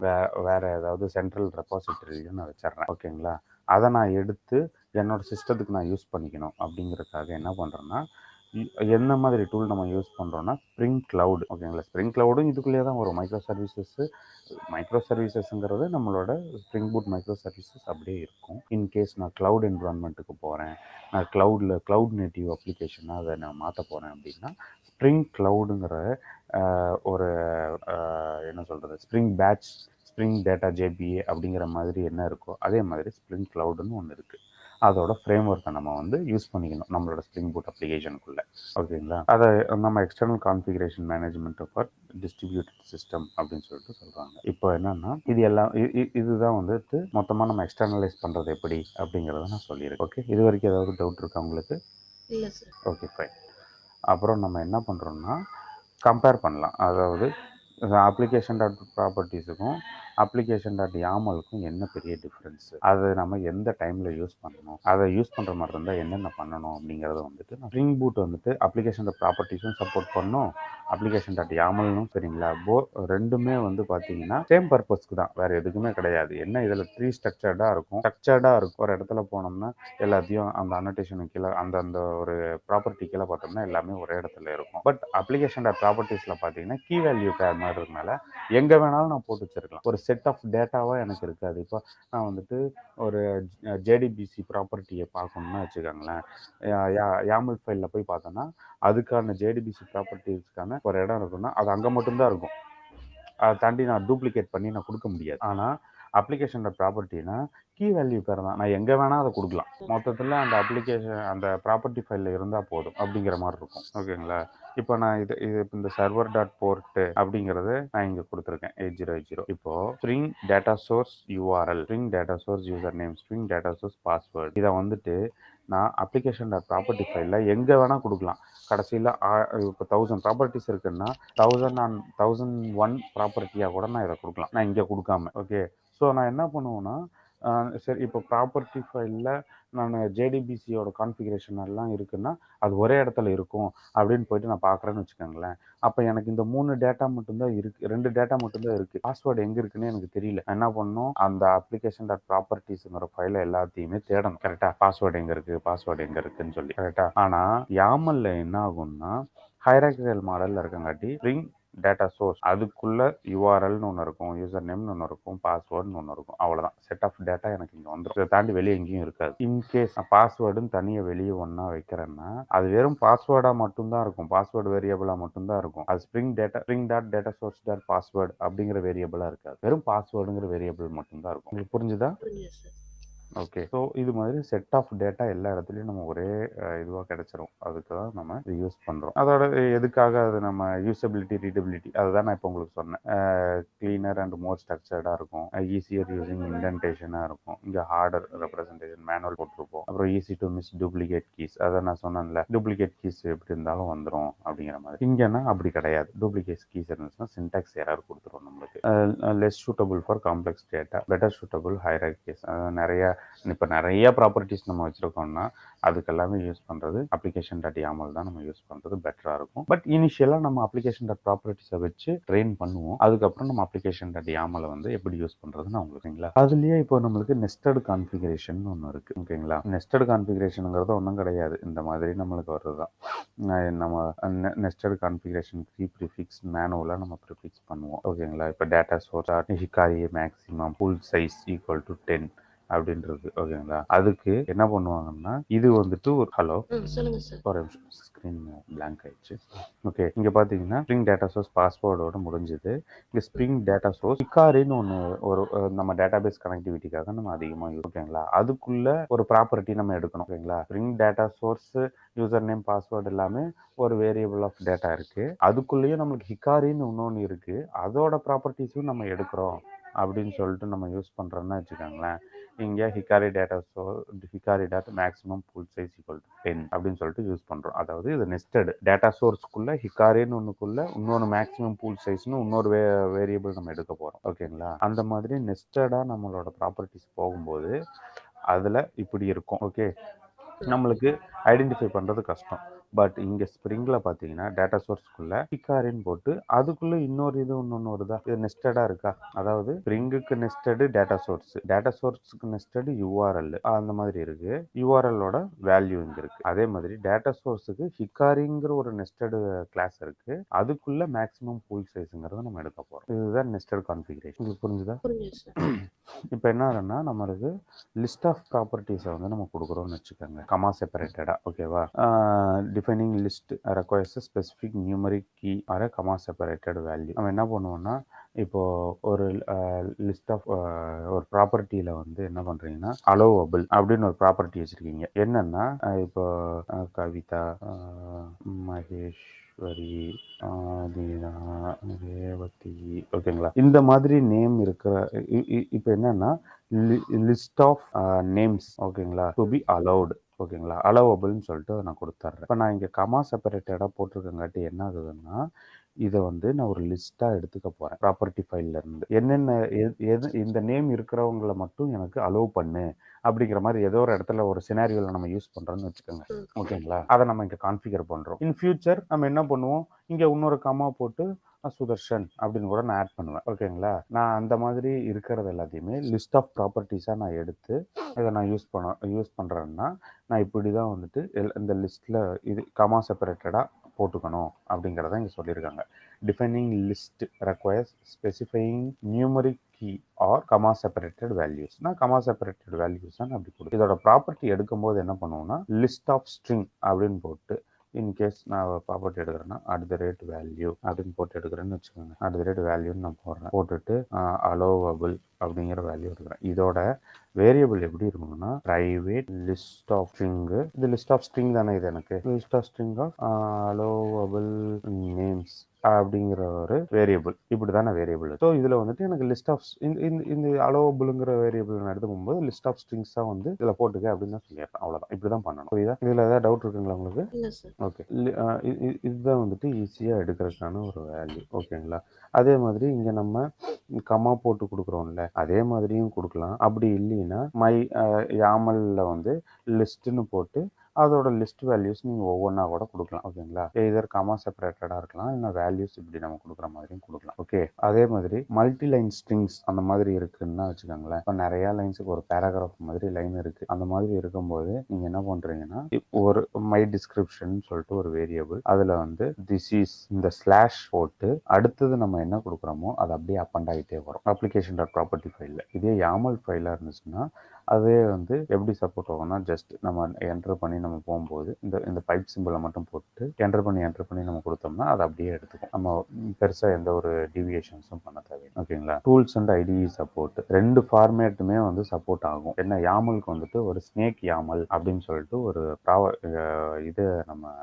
வேற ஏதாவது சென்ட்ரல் ரெபாசிட்டரிலையோ நான் வச்சிட்றேன். ஓகேங்களா, அதை நான் எடுத்து என்னோட சிஸ்டத்துக்கு நான் யூஸ் பண்ணிக்கணும் அப்படிங்கிறதுக்காக என்ன பண்ணுறேன்னா என்ன மாதிரி டூல் நம்ம யூஸ் பண்ணுறோன்னா ஸ்ப்ரிங் கிளவுட். ஓகேங்களா, ஸ்ப்ரிங் கிளவுடும் இதுக்குள்ளேயே தான் வரும். மைக்ரோ சர்வீசஸ்ங்கிறது நம்மளோட ஸ்ப்ரிங் பூட் மைக்ரோ சர்வீசஸ் அப்படியே இருக்கும். இன்கேஸ் நான் கிளவுட் என்விரான்மெண்ட்டுக்கு போகிறேன், நான் கிளவுட் நேட்டிவ் அப்ளிகேஷனாக அதை நான் மாற்ற போகிறேன் அப்படின்னா ஸ்ப்ரிங் கிளவுடுங்கிற ஒரு என்ன சொல்கிறது Spring Batch Spring Data JPA அப்படிங்கிற மாதிரி என்ன இருக்கோ அதே மாதிரி ஸ்ப்ரிங் கிளவுடுன்னு ஒன்று இருக்குது. அதோட ஃப்ரேம் ஒர்க்கை நம்ம வந்து யூஸ் பண்ணிக்கணும் நம்மளோட ஸ்ப்ரிங் பூட் அப்ளிகேஷனுக்குள்ளே. ஓகேங்களா, அதை நம்ம external configuration management for distributed system அப்படின்னு சொல்லிட்டு சொல்கிறாங்க. இப்போ என்னன்னா இதுதான் வந்துட்டு மொத்தமாக நம்ம எக்ஸ்டர்னலைஸ் பண்ணுறது எப்படி அப்படிங்கிறத நான் சொல்லியிருக்கேன். ஓகே, இது வரைக்கும் ஏதாவது டவுட் இருக்கா உங்களுக்கு? இல்லை சார். Okay, fine. அப்புறம் நம்ம என்ன பண்ணுறோம்னா கம்பேர் பண்ணலாம். அதாவது அப்ளிகேஷன் டாட் ப்ராப்பர்ட்டிஸுக்கும் அப்ளிகேஷன் டாட் யாமலுக்கும் என்ன பெரிய டிஃப்ரென்ஸ், அதை நம்ம எந்த டைமில் யூஸ் பண்ணணும், அதை யூஸ் பண்ணுற மாதிரி இருந்தால் என்னென்ன பண்ணணும் அப்படிங்கிறத வந்துட்டு ஸ்ப்ரிங் பூட் வந்துட்டு அப்ளிகேஷன் டாட் ப்ராப்பர்ட்டிஸும் சப்போர்ட் பண்ணும், அப்ளிகேஷன் டாட் யாமலும். சரிங்களா, ரெண்டுமே வந்து பார்த்தீங்கன்னா சேம் பர்பஸ்க்கு தான், வேறு எதுக்குமே கிடையாது. என்ன இதில் ட்ரீ ஸ்ட்ரக்சர்டாக இருக்கும். ஒரு இடத்துல போனோம்னா எல்லாத்தையும் அந்த அனோட்டேஷனுக்கு கீழே அந்த ஒரு ப்ராப்பர்ட்டி கீழே பார்த்தோம்னா எல்லாமே ஒரே இடத்துல இருக்கும். பட் அப்ளிகேஷன் டாட் ப்ராப்பர்ட்டிஸில் பார்த்தீங்கன்னா கீ வேல்யூ பேர் மாதிரி இருக்கனால எங்கே வேணாலும் நான் போட்டு வச்சிருக்கலாம். ஒரு செட் ஆஃப் டேட்டாவாக எனக்கு இருக்காது. இப்போ நான் வந்துட்டு ஒரு ஜேடிபிசி ப்ராப்பர்ட்டியை பார்க்கணும்னு வச்சுக்கோங்களேன், யாமல் ஃபைலில் போய் பார்த்தோன்னா அதுக்கான ஜேடிபிசி ப்ராப்பர்ட்டிஸ்க்கான ஒரு இடம் இருக்குன்னா அது அங்கே மட்டும்தான் இருக்கும். அதை தாண்டி நான் டூப்ளிகேட் பண்ணி நான் கொடுக்க முடியாது. ஆனால் அப்ளிகேஷனோட ப்ராப்பர்ட்டினா கீ வேல்யூ பேர் தான், நான் எங்கே வேணால் அதை கொடுக்கலாம். மொத்தத்தில் அந்த அப்ளிகேஷன் அந்த ப்ராப்பர்ட்டி ஃபைலில் இருந்தால் போதும் அப்படிங்கிற மாதிரி இருக்கும். ஓகேங்களா, இப்போ நான் இது இந்த சர்வர் டாட் போர்ட்டு அப்படிங்கிறது நான் இங்கே கொடுத்துருக்கேன் 8080. இப்போது spring data source URL, spring data source user name, spring data source password, இதை வந்துட்டு நான் அப்ளிகேஷன் டாட் ப்ராப்பர்ட்டி ஃபைலில் எங்கே வேணால் கொடுக்கலாம். கடைசியில் இப்போ 1000 ப்ராப்பர்ட்டிஸ் இருக்குன்னா 1001 ப்ராப்பர்ட்டியாக கூட நான் இதை கொடுக்கலாம், நான் இங்கே கொடுக்காம. ஓகே, ஸோ நான் என்ன பண்ணுவேன்னா சரி இப்போ ப்ராப்பர்ட்டி ஃபைலில் நான் ஜேடிபிசியோட கான்ஃபிகரேஷன் எல்லாம் இருக்குன்னா அது ஒரே இடத்துல இருக்கும் அப்படின்னு போயிட்டு நான் பார்க்குறேன்னு வச்சுக்கோங்களேன். அப்போ எனக்கு இந்த 3 டேட்டா மட்டும்தான் இருக்குது, 2 டேட்டா மட்டும்தான் இருக்குது. பாஸ்வேர்டு எங்கே இருக்குன்னு எனக்கு தெரியல. என்ன பண்ணணும், அந்த அப்ளிகேஷன் டாட் ப்ராப்பர்ட்டிஸுங்கிற ஃபைலை எல்லாத்தையுமே தேடணும். கரெக்டாக பாஸ்வேர்டு எங்கே இருக்குன்னு சொல்லி. கரெக்டாக. ஆனால் யாமல்ல என்ன ஆகும்னா ஹைரார்க்கிக்கல் மாடலில் இருக்கங்காட்டி ஸ்ப்ரிங் டேட்டா சோர்ஸ் அதுக்குள்ள யூஆர்எல்னு ஒன்று இருக்கும், யூசர் நேம்னு ஒன்று இருக்கும், பாஸ்வேர்டுன்னு ஒன்று இருக்கும். அவ்வளோதான், செட் ஆஃப் டேட்டா எனக்கு இங்கே வந்துடும். இதை தாண்டி வெளியே எங்கேயும் இருக்காது. இன்கேஸ் நான் பாஸ்வேர்டுன்னு தனியாக வெளியே ஒன்றா வைக்கிறேன்னா அது வெறும் பாஸ்வேர்டாக மட்டும்தான் இருக்கும், பாஸ்வேர்டு வேரியபிளாக மட்டும்தான் இருக்கும். அது spring dot data source dot password அப்படிங்கிற வேரியபிளாக இருக்காது, வெறும் பாஸ்வேர்டுங்கிற வேரியபிள் மட்டும்தான் இருக்கும். உங்களுக்கு புரிஞ்சுதா? ஓகே. ஸோ இது மாதிரி செட் ஆஃப் டேட்டா எல்லா இடத்துலயும் நம்ம ஒரே இதுவா கிடைச்சிரும். அதுக்கு தான் நம்ம இத யூஸ் பண்றோம். அதோட எதுக்காக அது நம்ம யூசபிலிட்டி, ரீடபிலிட்டி அதுதான் நான் இப்போ உங்களுக்கு சொன்னேன். கிளீனர் அண்ட் மோர் ஸ்ட்ரக்சர்டா இருக்கும். ஈஸியர் யூசிங் இண்டென்டேஷனா இருக்கும். இங்க ஹார்டர் ரெப்ரசன்டேஷன் மேனுவல் போட்டிருப்போம். அப்புறம் easy to miss duplicate keys. அதை நான் சொன்னேன்ல, டூப்ளிகேட் கீஸ் எப்படி இருந்தாலும் வந்துரும் அப்படிங்கிற மாதிரி. இங்கன்னா அப்படி கிடையாது. டூப்ளிகேட் கீஸ் இருந்துச்சுன்னா சின்டாக்ஸ் எரர் கொடுத்துரும் நம்மளுக்கு. Less suitable for complex data, better suitable hierarchies. நிறைய இப்போ நிறைய ப்ராப்பர்ட்டிஸ் நம்ம வச்சுருக்கோம்னா அதுக்கெல்லாமே யூஸ் பண்ணுறது அப்ளிகேஷன் டாட் யாமல் தான் நம்ம யூஸ் பண்ணுறது பெட்டராக இருக்கும். பட் இனிஷியலாக நம்ம அப்ளிகேஷன் டாட் ப்ராப்பர்ட்டிஸை வச்சு ட்ரெயின் பண்ணுவோம். அதுக்கப்புறம் நம்ம அப்ளிகேஷன் டாட் யாமலை வந்து எப்படி யூஸ் பண்ணுறதுன்னு அவங்களுக்குங்களா. அதுலேயே இப்போ நம்மளுக்கு நெஸ்டட் கான்ஃபிகரேஷன் ஒன்று இருக்குது. ஓகேங்களா. நெஸ்டட் கான்ஃபிகரேஷனுங்கிறது ஒன்றும் கிடையாது. இந்த மாதிரி நம்மளுக்கு வர்றது தான். நம்ம நெஸ்டட் கான்ஃபிகரேஷன் ப்ரிஃபிக்ஸ் மேனுவலாக நம்ம ப்ரிஃபிக்ஸ் பண்ணுவோம். ஓகேங்களா. இப்போ data source Hikari maximum full size equal to 10 அப்படின்றது. ஓகேங்களா. அதுக்கு என்ன பண்ணுவாங்கன்னா இது வந்துட்டு ஒரு ஹலோ சொல்லுங்க சார். ஒரு ஸ்க்ரீன் பிளாங்க் ஆயிடுச்சு. ஓகே. இங்க பாத்தீங்கன்னா ஸ்ப்ரிங் டேட்டா சோர்ஸ் பாஸ்வேர்டோட முடிஞ்சது. இங்க ஸ்ப்ரிங் டேட்டா சோர்ஸ் ஹிகாரின்னு ஒன்று ஒரு நம்ம டேட்டாபேஸ் கனெக்டிவிட்டிக்காக நம்ம அதிகமாக ஓகேங்களா. அதுக்குள்ள ஒரு ப்ராப்பர்ட்டி நம்ம எடுக்கணும். ஓகேங்களா. Spring data source user name password எல்லாமே ஒரு வேரியபிள் ஆஃப் டேட்டா இருக்கு. அதுக்குள்ளேயும் நம்மளுக்கு ஹிகாரின்னு இன்னொன்று இருக்கு. அதோட ப்ராப்பர்ட்டிஸும் நம்ம எடுக்கிறோம் அப்படின்னு சொல்லிட்டு நம்ம யூஸ் பண்றோம்னா வச்சுக்கோங்களேன். இங்கே Hikari data maximum pool size equal to 10 அப்படின்னு சொல்லிட்டு யூஸ் பண்றோம். அதாவது இது நெஸ்டட் டேட்டா சோர்ஸ்க்குள்ள ஹிகாரின்னு ஒன்றுக்குள்ள இன்னொன்று மேக்ஸிமம் பூல் சைஸ்னு இன்னொரு வேரியபிள் நம்ம எடுக்க போறோம். ஓகேங்களா. அந்த மாதிரி நெஸ்டடா நம்மளோட ப்ராப்பர்ட்டிஸ் போகும்போது அதுல இப்படி இருக்கும். ஓகே. நம்மளுக்கு ஐடென்டிஃபை பண்றது கஷ்டம். பட் இங்க ஸ்ப்ரிங்ல பாத்தீங்கன்னா டேட்டா சோர்ஸ்க்குள்ள ஹிகாரின்னு போட்டு அதுக்குள்ள இன்னொரு இது இன்னொன்னு வருதா. இது நெஸ்டடா இருக்கா. அதாவது ஸ்ப்ரிங்குக்கு நெஸ்டடு டேட்டா சோர்ஸுக்கு நெஸ்டடு யூஆர்எல் அந்த மாதிரி இருக்கு. யூஆர்எல்லோட வேல்யூ இங்க இருக்கு. அதே மாதிரி டேட்டா சோர்ஸுக்கு ஹிகாரிங்கிற ஒரு நெஸ்டடு கிளாஸ் இருக்கு. அதுக்குள்ள மேக்ஸிமம் பூல் சைஸ்ங்கிறத நம்ம எடுக்க போறோம். இதுதான் நெஸ்டட் கான்ஃபிகரேஷன். உங்களுக்கு புரிஞ்சுதா. இப்போ என்ன ஆகுதுன்னா நம்மளுக்கு லிஸ்ட் ஆஃப் ப்ராப்பர்ட்டிஸை வந்து நம்ம கொடுக்குறோம்னு வச்சுக்கோங்க. கமா செப்பரேட்டடா. ஓகேவா. Defining list requires specific numeric key or comma separated value. நம்ம என்ன பண்ணுவோம்னா இப்போ ஒரு லிஸ்ட் ஆஃப் ஒரு ப்ராப்பர்ட்டியில வந்து என்ன பண்றீங்கன்னா அலோவபிள் அப்படின்னு ஒரு ப்ராப்பர்ட்டி வச்சிருக்கீங்க. என்னன்னா இப்போ கவிதா, மகேஷ், ரேவதி, ஓகேங்களா. இந்த மாதிரி நேம் இருக்கிற இப்போ என்னன்னா லிஸ்ட் ஆஃப் நேம்ஸ் ஓகேங்களா டு பி அலௌடு. ஓகேங்களா. அலோவபிள்னு சொல்லிட்டு நான் கொடுத்துட்றேன். இப்போ நான் இங்கே கமா செப்பரேட்டடாக போட்டிருக்கங்காட்டி என்ன ஆகுதுன்னா இதை வந்து நான் ஒரு லிஸ்ட்டாக எடுத்துக்க போகிறேன் ப்ராப்பர்ட்டி ஃபைல்ல இருந்து. என்னென்ன இந்த நேம் இருக்கிறவங்களை மட்டும் எனக்கு அலோவ் பண்ணு அப்படிங்கிற மாதிரி ஏதோ ஒரு இடத்துல ஒரு சினாரியோவில் நம்ம யூஸ் பண்ணுறோம்னு வச்சுக்கோங்க. ஓகேங்களா. அதை நம்ம இங்கே கான்ஃபிகர் பண்ணுறோம். இன் ஃபியூச்சர் நம்ம என்ன பண்ணுவோம், இங்கே இன்னொரு கமா போட்டு சுதர்ஷன் அப்படின்னு கூட நான் ஆட் பண்ணுவேன். ஓகேங்களா. நான் அந்த மாதிரி இருக்கிறது எல்லாத்தையுமே லிஸ்ட் ஆஃப் ப்ராப்பர்ட்டிஸாக நான் எடுத்து இதை நான் யூஸ் பண்ணுறேன்னா நான் இப்படி தான் வந்துட்டு இந்த லிஸ்ட்டில் இது கமா செப்பரேட்டடாக போட்டுக்கணும் அப்படிங்கிறத இங்கே சொல்லியிருக்காங்க. Defining list requires specifying numeric key or comma separated values. நான் கமா செப்பரேட்டட் வேல்யூஸ் தான் அப்படி கொடுத்து இதோட ப்ராப்பர்ட்டி எடுக்கும்போது என்ன பண்ணுவோம்னா லிஸ்ட் ஆஃப் ஸ்ட்ரிங் அப்படின்னு போட்டு இன்கேஸ் நான் ப்ராப்பர்ட்டி எடுக்கிறேன்னா @ வேல்யூ அப்படின்னு போட்டு எடுக்கிறேன்னு வச்சுக்கோங்க. @ வேல்யூன்னு நான் போட்டுட்டு அலோவபிள் அப்படிங்கிற வேல்யூ எடுக்கிறேன். இதோட வேரியபிள் எப்படி இருக்கணும்னா பிரைவேட் லிஸ்ட் ஆஃப் ஸ்ட்ரிங். இது லிஸ்ட் ஆஃப் ஸ்ட்ரிங் தானே. இது எனக்கு list of string of allowable names அப்படிங்கிற ஒரு வேரியபிள். இப்படி தானே வேரியபிள். ஸோ இதில் வந்துட்டு எனக்கு லிஸ்ட் ஆஃப் இந்த அலோவபிள்ங்கிற வேரியபிள் நான் எடுத்துக்கும் போது லிஸ்ட் ஆஃப் ஸ்ட்ரிங்ஸ் தான் வந்து இதில் போட்டுக்க அப்படின்னு தான் சொல்லிடுறேன். அவ்வளோதான். இப்படி தான் பண்ணணும். புரியுதா. இதில் ஏதாவது டவுட் இருக்குங்களா உங்களுக்கு. ஓகே. இதுதான் வந்துட்டு ஈஸியாக எடுக்கிறதுக்கான ஒரு வேல்யூ. ஓகேங்களா. அதே மாதிரி இங்கே நம்ம கமா போட்டு கொடுக்குறோம்ல அதே மாதிரியும் கொடுக்கலாம். அப்படி இல்லைன்னா யாமல்ல வந்து லிஸ்ட்னு போட்டு அதோட லிஸ்ட் வேல்யூஸ் நீங்கள் ஒவ்வொன்றா கூட கொடுக்கலாம். ஓகேங்களா. எதர் கமா செப்பரேட்டடாக இருக்கலாம், இல்லை வேல்யூஸ் இப்படி நம்ம கொடுக்குற மாதிரியும் கொடுக்கலாம். ஓகே. அதே மாதிரி மல்டி லைன் ஸ்ட்ரிங்ஸ் அந்த மாதிரி இருக்குன்னா வச்சுக்கோங்களேன். இப்போ நிறைய லைன்ஸுக்கு ஒரு பேராகிராஃப் மாதிரி லைன் இருக்கு. அந்த மாதிரி இருக்கும்போது நீங்கள் என்ன பண்ணுறீங்கன்னா ஒரு மை டிஸ்கிரிப்ஷன் சொல்லிட்டு ஒரு வேரியபிள் அதில் வந்து திஸ் இஸ் இந்த ஸ்லாஷ் போட்டு அடுத்தது நம்ம என்ன கொடுக்குறோமோ அது அப்படியே அப்பண்ட் ஆகிட்டே வரும் அப்ளிகேஷன் டாட் ப்ராப்பர்ட்டி ஃபைலில். இதே யாமல் ஃபைலாக இருந்துச்சுன்னா அதே வந்து எப்படி சப்போர்ட் ஆகும்னா ஜஸ்ட் நம்ம என்டர் பண்ணி நம்ம போகும்போது இந்த பைப் சிம்பிளை மட்டும் போட்டு என்டர் பண்ணி நம்ம கொடுத்தோம்னா அதை அப்படியே எடுத்துக்கும். நம்ம பெருசாக எந்த ஒரு டிவியேஷன்ஸும் பண்ண தேவையில்லை. ஓகேங்களா. டூல்ஸ் அண்ட் ஐடிஇ சப்போர்ட் 2 ஃபார்மேட்டுமே வந்து சப்போர்ட் ஆகும். என்ன யாமலுக்கு வந்துட்டு ஒரு ஸ்னேக் யாமல் அப்படின்னு சொல்லிட்டு ஒரு இது நம்ம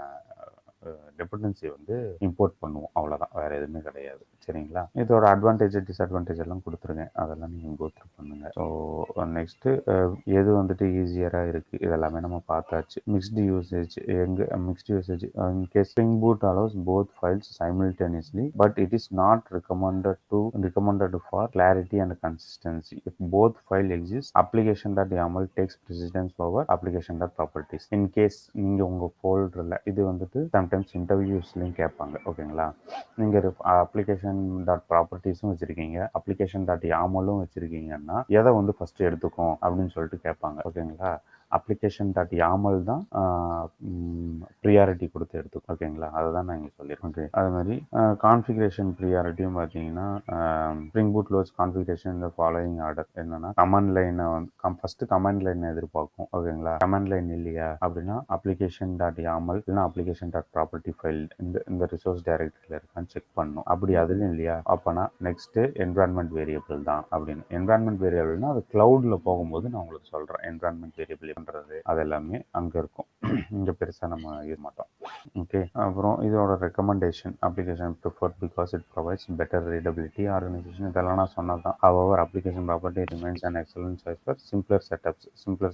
டிபெண்டன்சி வந்து இம்போர்ட் பண்ணுவோம். அவ்வளோதான், வேற எதுவுமே கிடையாது. சரிங்களா. இதோட அட்வான்டேஜ் டிஸ்அட்வான்டேஜ் எல்லாம் கொடுத்துருக்கேன், அதெல்லாம் நீங்கள் கோத்ரூ பண்ணுங்க. ஸோ நெக்ஸ்ட்டு எது வந்துட்டு ஈஸியராக இருக்குது இதெல்லாமே நம்ம பார்த்தாச்சு. Mixed usage in case spring boot allows both files simultaneously but it is not recommended for clarity and consistency. If both file exist, application.yaml takes precedence over application.properties. In case நீங்க உங்க ஃபோல்டர்ல இது வந்துட்டு சம்டைம்ஸ் இன்டர்வியூஸ்லையும் கேட்பாங்க. ஓகேங்களா. நீங்கள் அப்ளிகேஷன் டாட் ப்ராப்பர்ட்டிஸும் வச்சுருக்கீங்க, அப்ளிகேஷன் டாட் யாமலும் வச்சுருக்கீங்கன்னா எதை வந்து ஃபஸ்ட்டு எடுத்துக்கும் அப்படின்னு சொல்லிட்டு கேட்பாங்க. ஓகேங்களா. அப்ளிகேஷன் டாட் யாமல் தான் ப்ரியாரிட்டி கொடுத்து எடுத்துக்கும். ஓகேங்களா. அதை தான் நான் இங்கே சொல்லியிருக்கேன். ஓகே. அது மாதிரி கான்ஃபிகரேஷன் ப்ரியாரிட்டியும் பார்த்தீங்கன்னா ஸ்ப்ரிங் பூட் லோட்ஸ் கான்ஃபிகரேஷன் இந்த ஃபாலோயிங் ஆர்டர். என்னன்னா கமாண்ட் லைனை வந்து ஃபஸ்ட்டு கமாண்ட் லைனை எதிர்பார்க்கும். ஓகேங்களா. கமாண்ட் லைன் இல்லையா அப்படின்னா அப்ளிகேஷன் டாட் யாமல் இல்லைன்னா அப்ளிகேஷன் டாட் ப்ராப்பர்ட்டி ஃபைல் இந்த ரிசோர்ஸ் டைரக்டரியில் இருக்கான்னு செக் பண்ணணும். அப்படி அதுலையும் இல்லையா அப்போனா நெக்ஸ்ட்டு என்விரான்மெண்ட் வேரியபிள் தான் அப்படின்னு. என்விரான்மெண்ட் வேரியபிள்னா அது கிளவுடில் போகும்போது நான் உங்களுக்கு சொல்கிறேன். என்விரான்மெண்ட் வேரியபிள் பண்ணுறது அது எல்லாமே அங்கே இருக்கும். இங்கே பெருசாக நம்ம இருக்க மாட்டோம். ஓகே. அப்புறம் இதோட recommendation application preferred because it provides better readability organisation. இதெல்லாம் நான் சொன்னது தான். However application property remains and excellent choice for simpler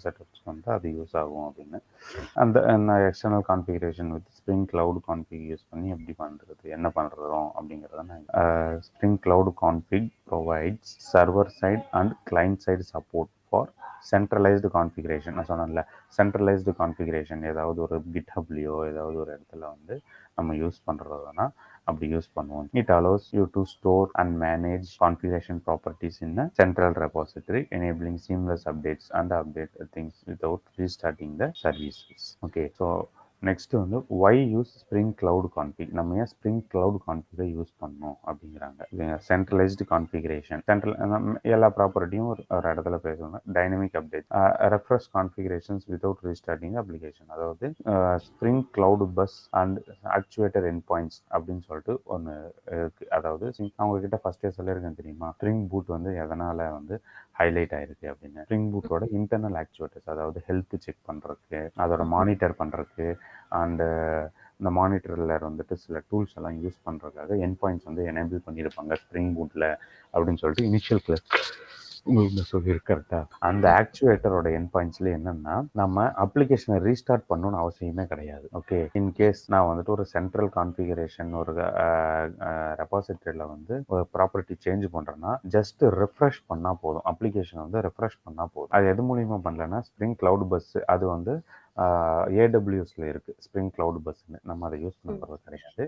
setups வந்து அது யூஸ் ஆகும் அப்படின்னு. அந்த external configuration with Spring cloud config use பண்ணி எப்படி பண்ணுறது என்ன பண்ணுறோம் அப்படிங்கிறத நான் Spring cloud config provides server side and client side support for centralised configuration. நான் சொன்னேன்ல சென்ட்ரலைஸ்டு கான்ஃபிகரேஷன் ஏதாவது ஒரு கிட்ஹப்லையோ ஏதாவது ஒரு இடத்துல வந்து நம்ம யூஸ் பண்ணுறதுனா அப்படி யூஸ் பண்ணுவோம். It allows you to store and manage configuration properties in a central repository enabling seamless updates and update things without restarting the services. Okay, so next வந்து why use spring cloud config. நம்ம ஏன் ஸ்ப்ரிங் கிளவுட் கான்ஃபிகை யூஸ் பண்ணணும் அப்படிங்கிறாங்க. சென்ட்ரலைஸ்டு கான்ஃபிகரேஷன் எல்லா ப்ராப்பர்ட்டியும் ஒரு இடத்துல பேசுவாங்க. Dynamic update refresh configurations without restarting application. அதாவது spring cloud bus and actuator endpoints அப்படின்னு சொல்லிட்டு ஒன்று இருக்குது. அதாவது அவங்க கிட்ட ஃபர்ஸ்டே சொல்லியிருக்கேன் தெரியுமா, ஸ்ப்ரிங் பூட் வந்து எதனால் வந்து ஹைலைட் ஆயிருக்கு அப்படின்னு. ஸ்ப்ரிங் பூட்டோட இன்டர்னல் ஆக்சுவேட்டர்ஸ் அதாவது ஹெல்த் செக் பண்ணுறதுக்கு அதோட மானிட்டர் பண்ணுறதுக்கு அண்டு இந்த மானிட்டரில் வந்துட்டு சில டூல்ஸ் எல்லாம் யூஸ் பண்ணுறதுக்காக என் பாயிண்ட்ஸ் வந்து எனேபிள் பண்ணியிருப்பாங்க ஸ்ப்ரிங் பூட்டில் அப்படின்னு சொல்லிட்டு இனிஷியல் கிளாஸ் உங்களுக்கு சொல்லியிருக்கு. கரெக்டாக அந்த ஆக்சுவேட்டரோட என் பாயிண்ட்ஸ்ல என்னன்னா நம்ம அப்ளிகேஷனை ரீஸ்டார்ட் பண்ணணும்னு அவசியமே கிடையாது. ஓகே. இன்கேஸ் நான் வந்துட்டு ஒரு சென்ட்ரல் கான்ஃபிகரேஷன் ஒரு ரெபாசிட்டரியில் வந்து ஒரு ப்ராப்பர்ட்டி சேஞ்ச் பண்ணுறேன்னா ஜஸ்ட் ரெஃப்ரெஷ் பண்ணால் போதும். அப்ளிகேஷன் வந்து ரெஃப்ரெஷ் பண்ணால் போதும். அது எது மூலியமாக பண்ணலன்னா ஸ்ப்ரிங் கிளவுட் பஸ் அது வந்து ஏடபிள்யூஎஸ்ல இருக்குது ஸ்ப்ரிங் கிளவுட் பஸ்ன்னு. நம்ம அதை யூஸ் பண்ணுறது கிடையாது.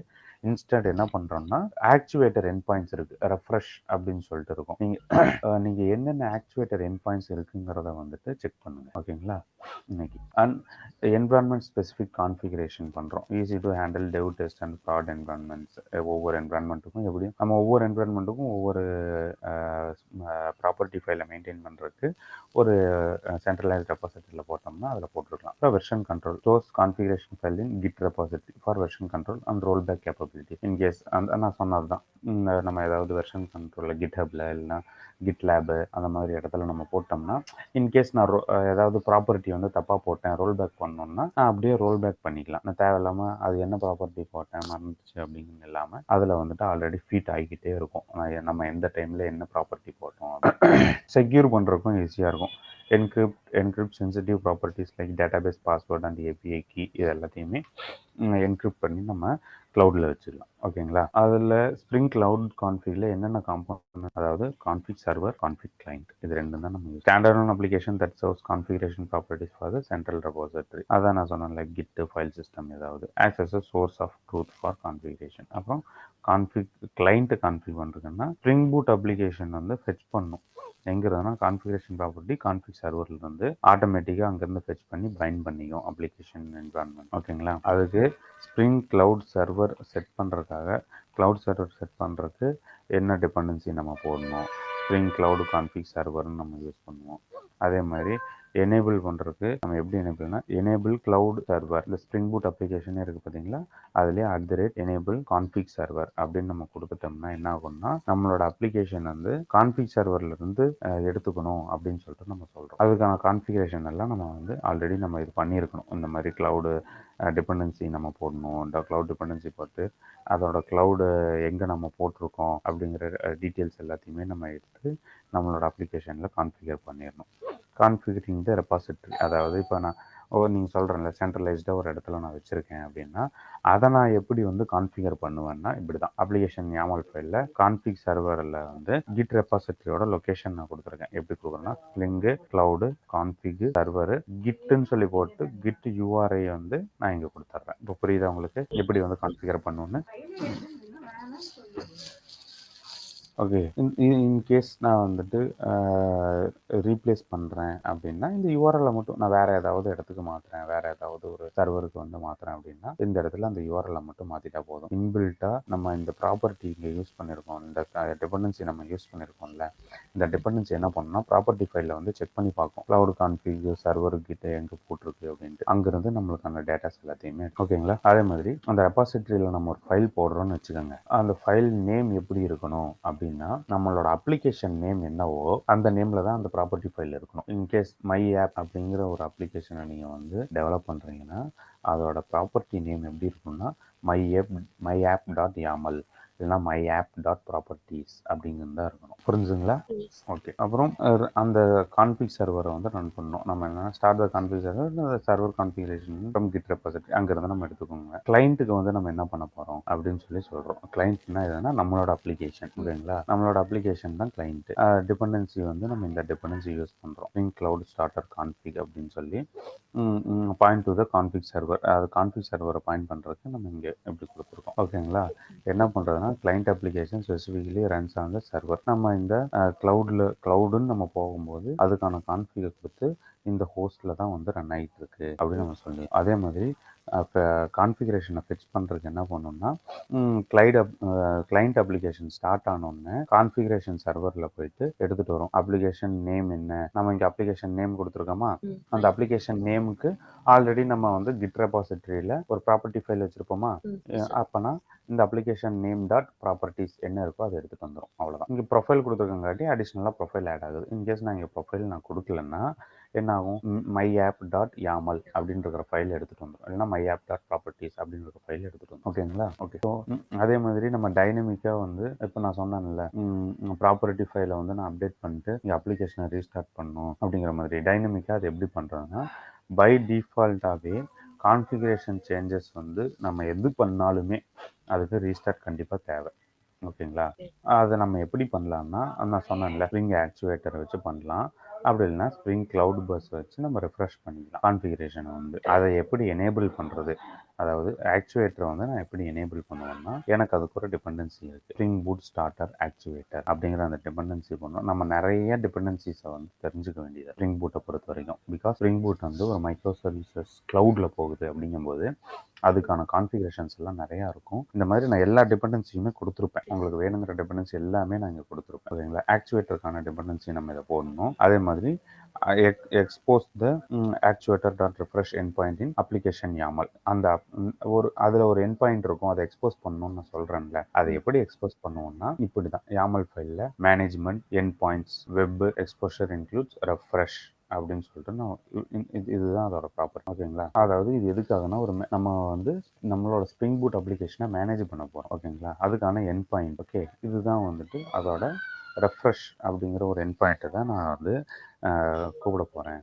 இன்ஸ்டன்ட் என்ன பண்ணுறோம்னா ஆக்சுவேட்டர் என் பாயிண்ட்ஸ் இருக்குது ரெஃப்ரெஷ் அப்படின்னு சொல்லிட்டு இருக்கும். நீங்கள் என்னென்ன ஆக்சுவேட்டர் என் பாயிண்ட்ஸ் இருக்குங்கிறத வந்துட்டு செக் பண்ணுங்க. ஓகேங்களா. இன்னைக்கு அண்ட் என்விரான்மெண்ட் ஸ்பெசிஃபிக் கான்ஃபிகரேஷன் பண்ணுறோம். Easy to handle டெவ் test and broad environments. ஒவ்வொரு என்விரான்மெண்ட்டுக்கும் எப்படியும் நம்ம ஒவ்வொரு என்விரான்மெண்ட்டுக்கும் ஒவ்வொரு ப்ராப்பர்ட்டி ஃபைலை மெயின்டைன் பண்ணுறதுக்கு ஒரு சென்ட்ரலைஸ்ட் ரெபாசிட்டரியில் போட்டோம்னா அதில் போட்டுருக்கலாம். இப்போ version control stores configuration file in Git repository for version control and roll back capability. In case நான் சொன்னது தான், நம்ம ஏதாவது வெர்ஷன் கண்ட்ரோலில் கிட்ஹப்பில் இல்லைன்னா கிட்லேபு அந்த மாதிரி இடத்துல நம்ம போட்டோம்னா இன்கேஸ் நான் ஏதாவது ப்ராப்பர்ட்டி வந்து தப்பாக போட்டேன் ரோல் பேக் பண்ணோம்னா நான் அப்படியே ரோல் பேக் பண்ணிக்கலாம். நான் தேவையில்லாமல் அது என்ன ப்ராப்பர்ட்டி போட்டேன் மறந்துச்சு அப்படின்னு இல்லாமல் அதில் வந்துட்டு ஆல்ரெடி ஃபீட் ஆகிக்கிட்டே இருக்கும். நம்ம எந்த டைமில் என்ன ப்ராப்பர்ட்டி போட்டோம் செக்யூர் பண்ணுறதுக்கும் ஈஸியாக இருக்கும். Encrypt sensitive properties like database password and API key இது எல்லாத்தையுமே என்கிரிப்ட் பண்ணி நம்ம க்ளவுடில் வச்சிடலாம். ஓகேங்களா. அதில் ஸ்ப்ரிங் கிளவுட் கான்ஃபிகில் என்னென்ன காம்பனன்ட் அதாவது கான்ஃபிக் சர்வர் கான்ஃபிக் கிளைண்ட் இது ரெண்டும் தான் நம்ம standard on application that serves configuration properties for the central repository. அதான் நான் சொன்னேன் லைக் கிட் ஃபைல் சிஸ்டம் ஏதாவது access source of truth for configuration. அப்புறம் கான்ஃபிக் கிளைண்ட் கான்ஃபிக் பண்ணுறதுன்னா ஸ்ப்ரிங் பூட் அப்ளிகேஷன் வந்து ஃபெச் பண்ணும் எங்கிறதுனா கான்ஃபிகரேஷன் ப்ராப்பர்ட்டி கான்ஃபிக் சர்வரில் இருந்து ஆட்டோமேட்டிக்காக அங்கேருந்து ஃபெச் பண்ணி பைண்ட் பண்ணிக்கும் அப்ளிகேஷன் என்விரான்மெண்ட். ஓகேங்களா. அதுக்கு ஸ்ப்ரிங் க்ளவுட் சர்வர் செட் பண்ணுறதுக்காக க்ளவுட் சர்வர் செட் பண்ணுறதுக்கு என்ன டிபெண்டன்சி நம்ம போடணும், ஸ்ப்ரிங் க்ளவுட் கான்ஃபிக் சர்வர்னு நம்ம யூஸ் பண்ணுவோம். அதே மாதிரி எனேபிள் பண்ணுறதுக்கு நம்ம எப்படி எனேபிள்னா எனேபிள் க்ளவுட் சர்வர், இந்த ஸ்ப்ரிங் பூட் அப்ளிகேஷனே இருக்குது பார்த்தீங்களா, அதுலேயே @எனேபிள் கான்ஃபிக் சர்வர் அப்படின்னு நம்ம கொடுத்துட்டோம்னா என்ன ஆகும்னா நம்மளோட அப்ளிகேஷன் வந்து கான்ஃபிக் சர்வர்லேருந்து எடுத்துக்கணும் அப்படின்னு சொல்லிட்டு நம்ம சொல்கிறோம். அதுக்கான கான்ஃபிகரேஷன் எல்லாம் நம்ம வந்து ஆல்ரெடி நம்ம இது பண்ணியிருக்கணும். இந்த மாதிரி க்ளவுடு டிபெண்டன்சி நம்ம போடணும், இந்த க்ளவுட் டிபெண்டன்சி போட்டு அதோட க்ளவுடு எங்கே நம்ம போட்டிருக்கோம் அப்படிங்கிற டீட்டெயில்ஸ் எல்லாத்தையுமே நம்ம எடுத்து நம்மளோட அப்ளிகேஷனில் கான்ஃபிகர் பண்ணிடணும். கான்ஃபிகரிங் த ரெபாசிட்டரி, அதாவது இப்போ நான் நீங்கள் சொல்கிறேன்ல சென்ட்ரலைஸ்டாக ஒரு இடத்துல நான் வச்சுருக்கேன் அப்படின்னா அதை நான் எப்படி வந்து கான்ஃபிகர் பண்ணுவேன்னா இப்படி தான். அப்ளிகேஷன் YAML ஃபைலில் கான்ஃபிக் சர்வரில் வந்து கிட் ரெபாசிட்டரியோட லொக்கேஷன் நான் கொடுத்துருக்கேன். எப்படி கொடுக்குறேன்னா ஸ்ப்ரிங்கு க்ளவுடு கான்ஃபிக் சர்வரு கிட்டுன்னு சொல்லி போட்டு கிட் URI வந்து நான் இங்கே கொடுத்துட்றேன். இப்போ புரியுதா உங்களுக்கு எப்படி வந்து கான்ஃபிகர் பண்ணணுன்னு? ஓகே. இன்கேஸ் நான் வந்துட்டு ரீப்ளேஸ் பண்ணுறேன் அப்படின்னா இந்த யூஆர்எல்லை மட்டும் நான் வேறு ஏதாவது இடத்துக்கு மாற்றுறேன், வேறு ஏதாவது ஒரு சர்வருக்கு வந்து மாற்றுறேன் அப்படின்னா இந்த இடத்துல அந்த யூஆர்எல்லை மட்டும் மாற்றிட்டா போதும். இன்பில்ட்டாக நம்ம இந்த ப்ராப்பர்ட்டி இங்கே யூஸ் பண்ணியிருக்கோம், இந்த டிபெண்டன்சி நம்ம யூஸ் பண்ணியிருக்கோம்ல, இந்த டிபெண்டன்சி என்ன பண்ணணும்னா ப்ராப்பர்ட்டி ஃபைலில் வந்து செக் பண்ணி பார்க்கும். க்ளவுட் கான்ஃபிக் சர்வர் கிட்ட எங்கே போட்டிருக்கு அப்படின்ட்டு அங்கேருந்து நம்மளுக்கான டேட்டாஸ் எல்லாத்தையுமே. ஓகேங்களா? அதே மாதிரி அந்த ரெபாசிட்டரியில் நம்ம ஒரு ஃபைல் போடுறோம்னு வச்சுக்கோங்க, அந்த ஃபைல் நேம் எப்படி இருக்கணும் அப்படின்னா நம்மளோட அப்ளிகேஷன் நேம் என்னவோ அந்த நேம்ல தான் அந்த ப்ராப்பர்ட்டி ஃபைல் இருக்கணும். இன்கேஸ் மை ஆப் அப்படிங்கிற ஒரு அப்ளிகேஷனை நீங்கள் வந்து டெவலப் பண்ணுறீங்கன்னா அதோட ப்ராப்பர்ட்டி நேம் எப்படி இருக்கும்னா மை ஆப் டாட் யாமல் இல்லைனா மை ஆப் டாட் ப்ராப்பர்ட்டிஸ் அப்படிங்கிறது தான் இருக்கணும். புரிஞ்சுங்களா? ஓகே. அப்புறம் அந்த கான்ஃபிக் சர்வரை வந்து ரன் பண்ணணும். நம்ம என்ன start the config server, server configuration from Git repository அங்கேருந்து நம்ம எடுத்துக்கோங்க. கிளைண்ட்டுக்கு வந்து நம்ம என்ன பண்ண போகிறோம் அப்படின்னு சொல்கிறோம். கிளைண்ட்னா எதுனா நம்மளோட அப்ளிகேஷன். ஓகேங்களா? நம்மளோட அப்ளிகேஷன் தான் கிளைண்ட். டிபெண்டன்சி வந்து நம்ம இந்த டிபெண்டன்சி யூஸ் பண்ணுறோம், ஸ்ப்ரிங் க்ளவுட் ஸ்டார்டர் கான்ஃபிக் அப்படின்னு சொல்லி point to the config server. அது கான்ஃபிக் சர்வரை பாயிண்ட் பண்ணுறதுக்கு நம்ம இங்கே எப்படி கொடுத்துருக்கோம். ஓகேங்களா? என்ன பண்ணுறதுனா client application specifically runs on the server. நம்ம இந்த க்ளவுடுன்னு நம்ம போகும்போது அதுக்கான கான்ஃபிகை கொடுத்து இந்த ஹோஸ்ட்டில் தான் வந்து ரன் ஆகிட்டு இருக்கு அப்படின்னு நம்ம சொல்லி, அதே மாதிரி கான்ஃபிகரேஷனை ஃபிக்ஸ் பண்ணுறதுக்கு என்ன பண்ணணும்னா கிளைண்ட் அப்ளிகேஷன் ஸ்டார்ட் ஆனோடனே கான்ஃபிகரேஷன் சர்வரில் போயிட்டு எடுத்துகிட்டு வரும். அப்ளிகேஷன் நேம் என்ன, நம்ம இங்கே அப்ளிகேஷன் நேம் கொடுத்துருக்கோமா, அந்த அப்ளிகேஷன் நேமுக்கு ஆல்ரெடி நம்ம வந்து கிட் ரெபாசிட்டரியில் ஒரு ப்ராப்பர்ட்டி ஃபைல் வச்சுருப்போமா, அப்போனா இந்த அப்ளிகேஷன் நேம் டாட் ப்ராப்பர்ட்டிஸ் என்ன இருக்கோ அதை எடுத்துகிட்டு வந்துடும். அவ்வளோதான். இங்கே ப்ரொஃபைல் கொடுத்துருக்கங்காட்டி அடிஷ்னலாக ப்ரொஃபைல் ஆட் ஆகுது. இன்கேஸ் நான் இங்கே ப்ரொஃபைல் நான் கொடுக்கலன்னா என்ன ஆகும், மை ஆப் டாட் யாமல் அப்படின்ற ஃபைல் எடுத்துகிட்டு வந்துடும், இல்லைனா மை ஆப் டாட் ப்ராப்பர்ட்டிஸ் அப்படின்ற ஃபைல் எடுத்துகிட்டு வந்துடும். ஓகேங்களா? ஓகே. ஸோ அதே மாதிரி நம்ம டைனமிக்காக வந்து இப்போ நான் சொன்னேன்ல ப்ராப்பர்ட்டி ஃபைலை வந்து நான் அப்டேட் பண்ணிட்டு இங்கே அப்ளிகேஷனை ரீஸ்டார்ட் பண்ணணும் அப்படிங்கிற மாதிரி டைனமிக்காக அது எப்படி பண்ணுறதுன்னா பை டிஃபால்ட்டாகவே கான்ஃபிகரேஷன் சேஞ்சஸ் வந்து நம்ம எது பண்ணாலுமே அதுக்கு ரீஸ்டார்ட் கண்டிப்பாக தேவை. ஓகேங்களா? அதை நம்ம எப்படி பண்ணலாம்னா நான் சொன்னேன்ல ஸ்ப்ரிங் ஆக்சுவேட்டரை வச்சு பண்ணலாம், அப்படி இல்லைன்னா ஸ்ப்ரிங் க்ளவுட் பஸ் வச்சு நம்ம ரெஃப்ரெஷ் பண்ணிக்கலாம் கான்ஃபிகரேஷனை வந்து. அதை எப்படி எனேபிள் பண்ணுறது, அதாவது ஆக்சுவேட்டரை வந்து நான் எப்படி எனேபிள் பண்ணுவேன்னா எனக்கு அதுக்கு ஒரு டிபெண்டன்சி இருக்குது, ஸ்ப்ரிங் பூட் ஸ்டார்டர் ஆக்சுவேட்டர் அப்படிங்கிற அந்த டிபெண்டன்சி பண்ணோம். நம்ம நிறைய டிபெண்டன்சிஸை வந்து தெரிஞ்சுக்க வேண்டியது ஸ்ப்ரிங் பூட்டை பொறுத்த வரைக்கும். பிகாஸ் ஸ்ப்ரிங் பூட் வந்து ஒரு மைக்ரோ சர்வீசஸ் க்ளவுடில் போகுது அப்படிங்கும்போது அதுக்கான கான்ஃபிகரேஷன்ஸ் எல்லாம் நிறையா இருக்கும். இந்த மாதிரி நான் எல்லா டிபெண்டன்சியுமே கொடுத்துருப்பேன், உங்களுக்கு வேணுங்கிற டிபெண்டன்சி எல்லாமே நான் இங்கே கொடுத்துருப்பேன். ஓகேங்களா? ஆக்சுவேட்டருக்கான டிபெண்டன்சி நம்ம இதை போடணும். அதே மாதிரி expose the actuator dot refresh endpoint in application YAML, அந்த அதில் ஒரு என் பாயிண்ட் இருக்கும், அதை எக்ஸ்போஸ் பண்ணணும்னு நான் சொல்கிறேன்ல, அதை எப்படி எக்ஸ்போஸ் பண்ணுவோம்னா இப்படி தான். யாமல் ஃபைலில் மேனேஜ்மெண்ட் என் points web exposure includes refresh அப்படின்னு சொல்லிட்டு நான் இதுதான் அதோட ப்ராப்பர்ட்டி. ஓகேங்களா? அதாவது இது எதுக்காகனா நம்ம வந்து நம்மளோட ஸ்ப்ரிங் பூட் அப்ளிகேஷனை மேனேஜ் பண்ண போகிறோம். ஓகேங்களா? அதுக்கான என் பாயிண்ட். ஓகே, இதுதான் வந்துட்டு அதோட ரெஃப்ரெஷ் அப்படிங்கிற ஒரு என் பாயிண்ட்டை தான் நான் வந்து கூப்பிட போகிறேன்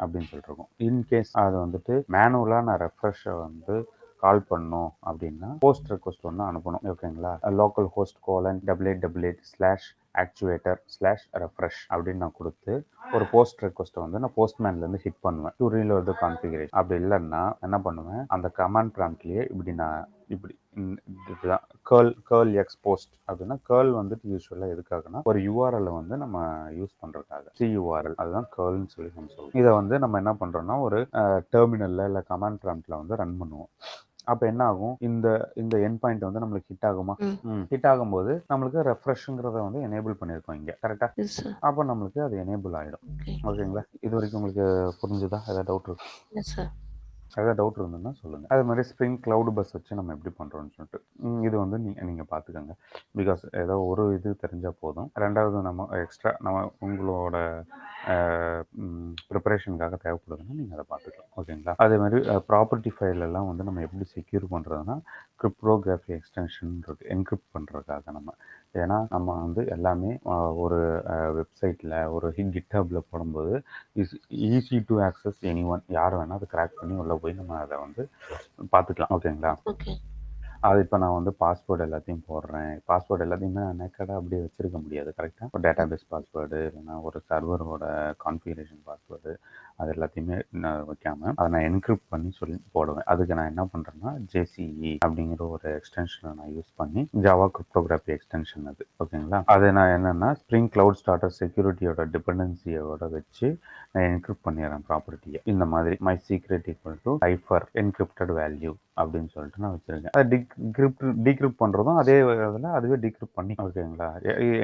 அப்படின்னு சொல்லிட்டுருக்கோம். இன்கேஸ் அதை வந்துட்டு மேனுவலாக நான் ரெஃப்ரெஷை வந்து கால் பண்ணோம் அப்படின்னா போஸ்ட் ரெக்வஸ்ட் ஒன்று அனுப்பணும். ஓகேங்களா? லோக்கல் ஹோஸ்ட் :8888/ actuator/refresh அப்படின்னு நான் கொடுத்து ஒரு போஸ்ட் ரெக்வஸ்ட்டை வந்து நான் போஸ்ட்மேன்லேருந்து ஹிட் பண்ணுவேன் டு ரீலோட் த கான்ஃபிகரேஷன். அப்படி இல்லைன்னா என்ன பண்ணுவேன், அந்த கமாண்ட் ப்ராம்ப்ட்லேயே இப்படி இதுதான் கேர்ள் எக்ஸ் போஸ்ட் அப்படின்னா கேர்ள் வந்துட்டு யூஸ்வலாக எதுக்காகனா ஒரு யூஆர்எல் வந்து நம்ம யூஸ் பண்ணுறதுக்காக CURL, அதுதான் கேர்ள்னு சொல்லி நம்ம சொல்லுவோம். இதை வந்து நம்ம என்ன பண்ணுறோம்னா ஒரு டெர்மினலில் இல்லை கமாண்ட் ப்ராம்ப்டில் வந்து ரன் பண்ணுவோம். அப்போ என்ன ஆகும், இந்த இந்த எண்ட் பாயிண்ட் வந்து நம்மளுக்கு ஹிட் ஆகுமா? ஹிட் ஆகும்போது நம்மளுக்கு ரெஃப்ரெஷ்ங்கிறத வந்து எனேபிள் பண்ணியிருக்கோம் இங்கே, கரெக்டா? Yes sir. அப்போ நம்மளுக்கு அது எனேபிள் ஆகிடும். ஓகே. ஓகேங்களா? இது வரைக்கும் உங்களுக்கு புரிஞ்சுதா? ஏதாவது டவுட் இருக்கு? Yes sir. ஏதாவது டவுட் இருந்ததுன்னா சொல்லுங்கள். அதே மாதிரி ஸ்ப்ரிங் க்ளவுட் பஸ் வச்சு நம்ம எப்படி பண்ணுறோம்னு சொல்லிட்டு இது வந்து நீங்கள் பார்த்துக்கோங்க. பிகாஸ் ஏதோ ஒரு இது தெரிஞ்சால் போதும். ரெண்டாவது நம்ம எக்ஸ்ட்ரா நம்ம உங்களோட ப்ரிப்பரேஷனுக்காக தேவைப்படுதுன்னா நீங்கள் அதை பார்த்துக்கலாம். ஓகேங்களா? அதே மாதிரி ப்ராப்பர்ட்டி ஃபைலெல்லாம் வந்து நம்ம எப்படி செக்யூர் பண்ணுறதுன்னா கிரிப்டோகிராஃபி எக்ஸ்டென்ஷன் இருக்குது, என்கிரிப்ட் பண்ணுறதுக்காக நம்ம. ஏன்னா நம்ம வந்து எல்லாமே ஒரு வெப்சைட்டில் ஒரு கிட்ஹப்பில் போடும்போது is easy to access any one, யார் வேணால் அதை கிராக் பண்ணி உள்ளே போய் நம்ம அதை வந்து பார்த்துக்கலாம். ஓகேங்களா? ஓகே. அது இப்போ நான் வந்து பாஸ்வேர்டு எல்லாத்தையும் போடுறேன். பாஸ்வேர்டு எல்லாத்தையுமே நேக்கடாக அப்படியே வச்சுருக்க முடியாது, கரெக்டாக? ஒரு டேட்டாபேஸ் பாஸ்வேர்டு இல்லைன்னா ஒரு சர்வரோட கான்ஃபிகரேஷன் பாஸ்வேர்டு அது எல்லாத்தையுமே நான் வைக்காமல் அதை நான் என்கிரிப்ட் பண்ணி சொல்லி போடுவேன். அதுக்கு நான் என்ன பண்ணுறேன்னா ஜேசிஇ அப்படிங்கிற ஒரு எக்ஸ்டென்ஷனை நான் யூஸ் பண்ணி, ஜாவா கிரிப்டோகிராஃபி எக்ஸ்டென்ஷன் அது. ஓகேங்களா? அது நான் என்னென்னா ஸ்ப்ரிங் க்ளவுட் ஸ்டார்டர் செக்யூரிட்டியோட டிபெண்டன்சியோட வச்சு நான் என்கிரிப்ட் பண்ணிடுறேன் ப்ராப்பர்ட்டியை. இந்த மாதிரி my secret equal to cipher encrypted value அப்படின்னு சொல்லிட்டு நான் வச்சுருக்கேன். அதை டீக்ரிப்ட் பண்ணுறதும் அதே இதில் அதுவே டீக்ரிப்ட் பண்ணி. ஓகேங்களா?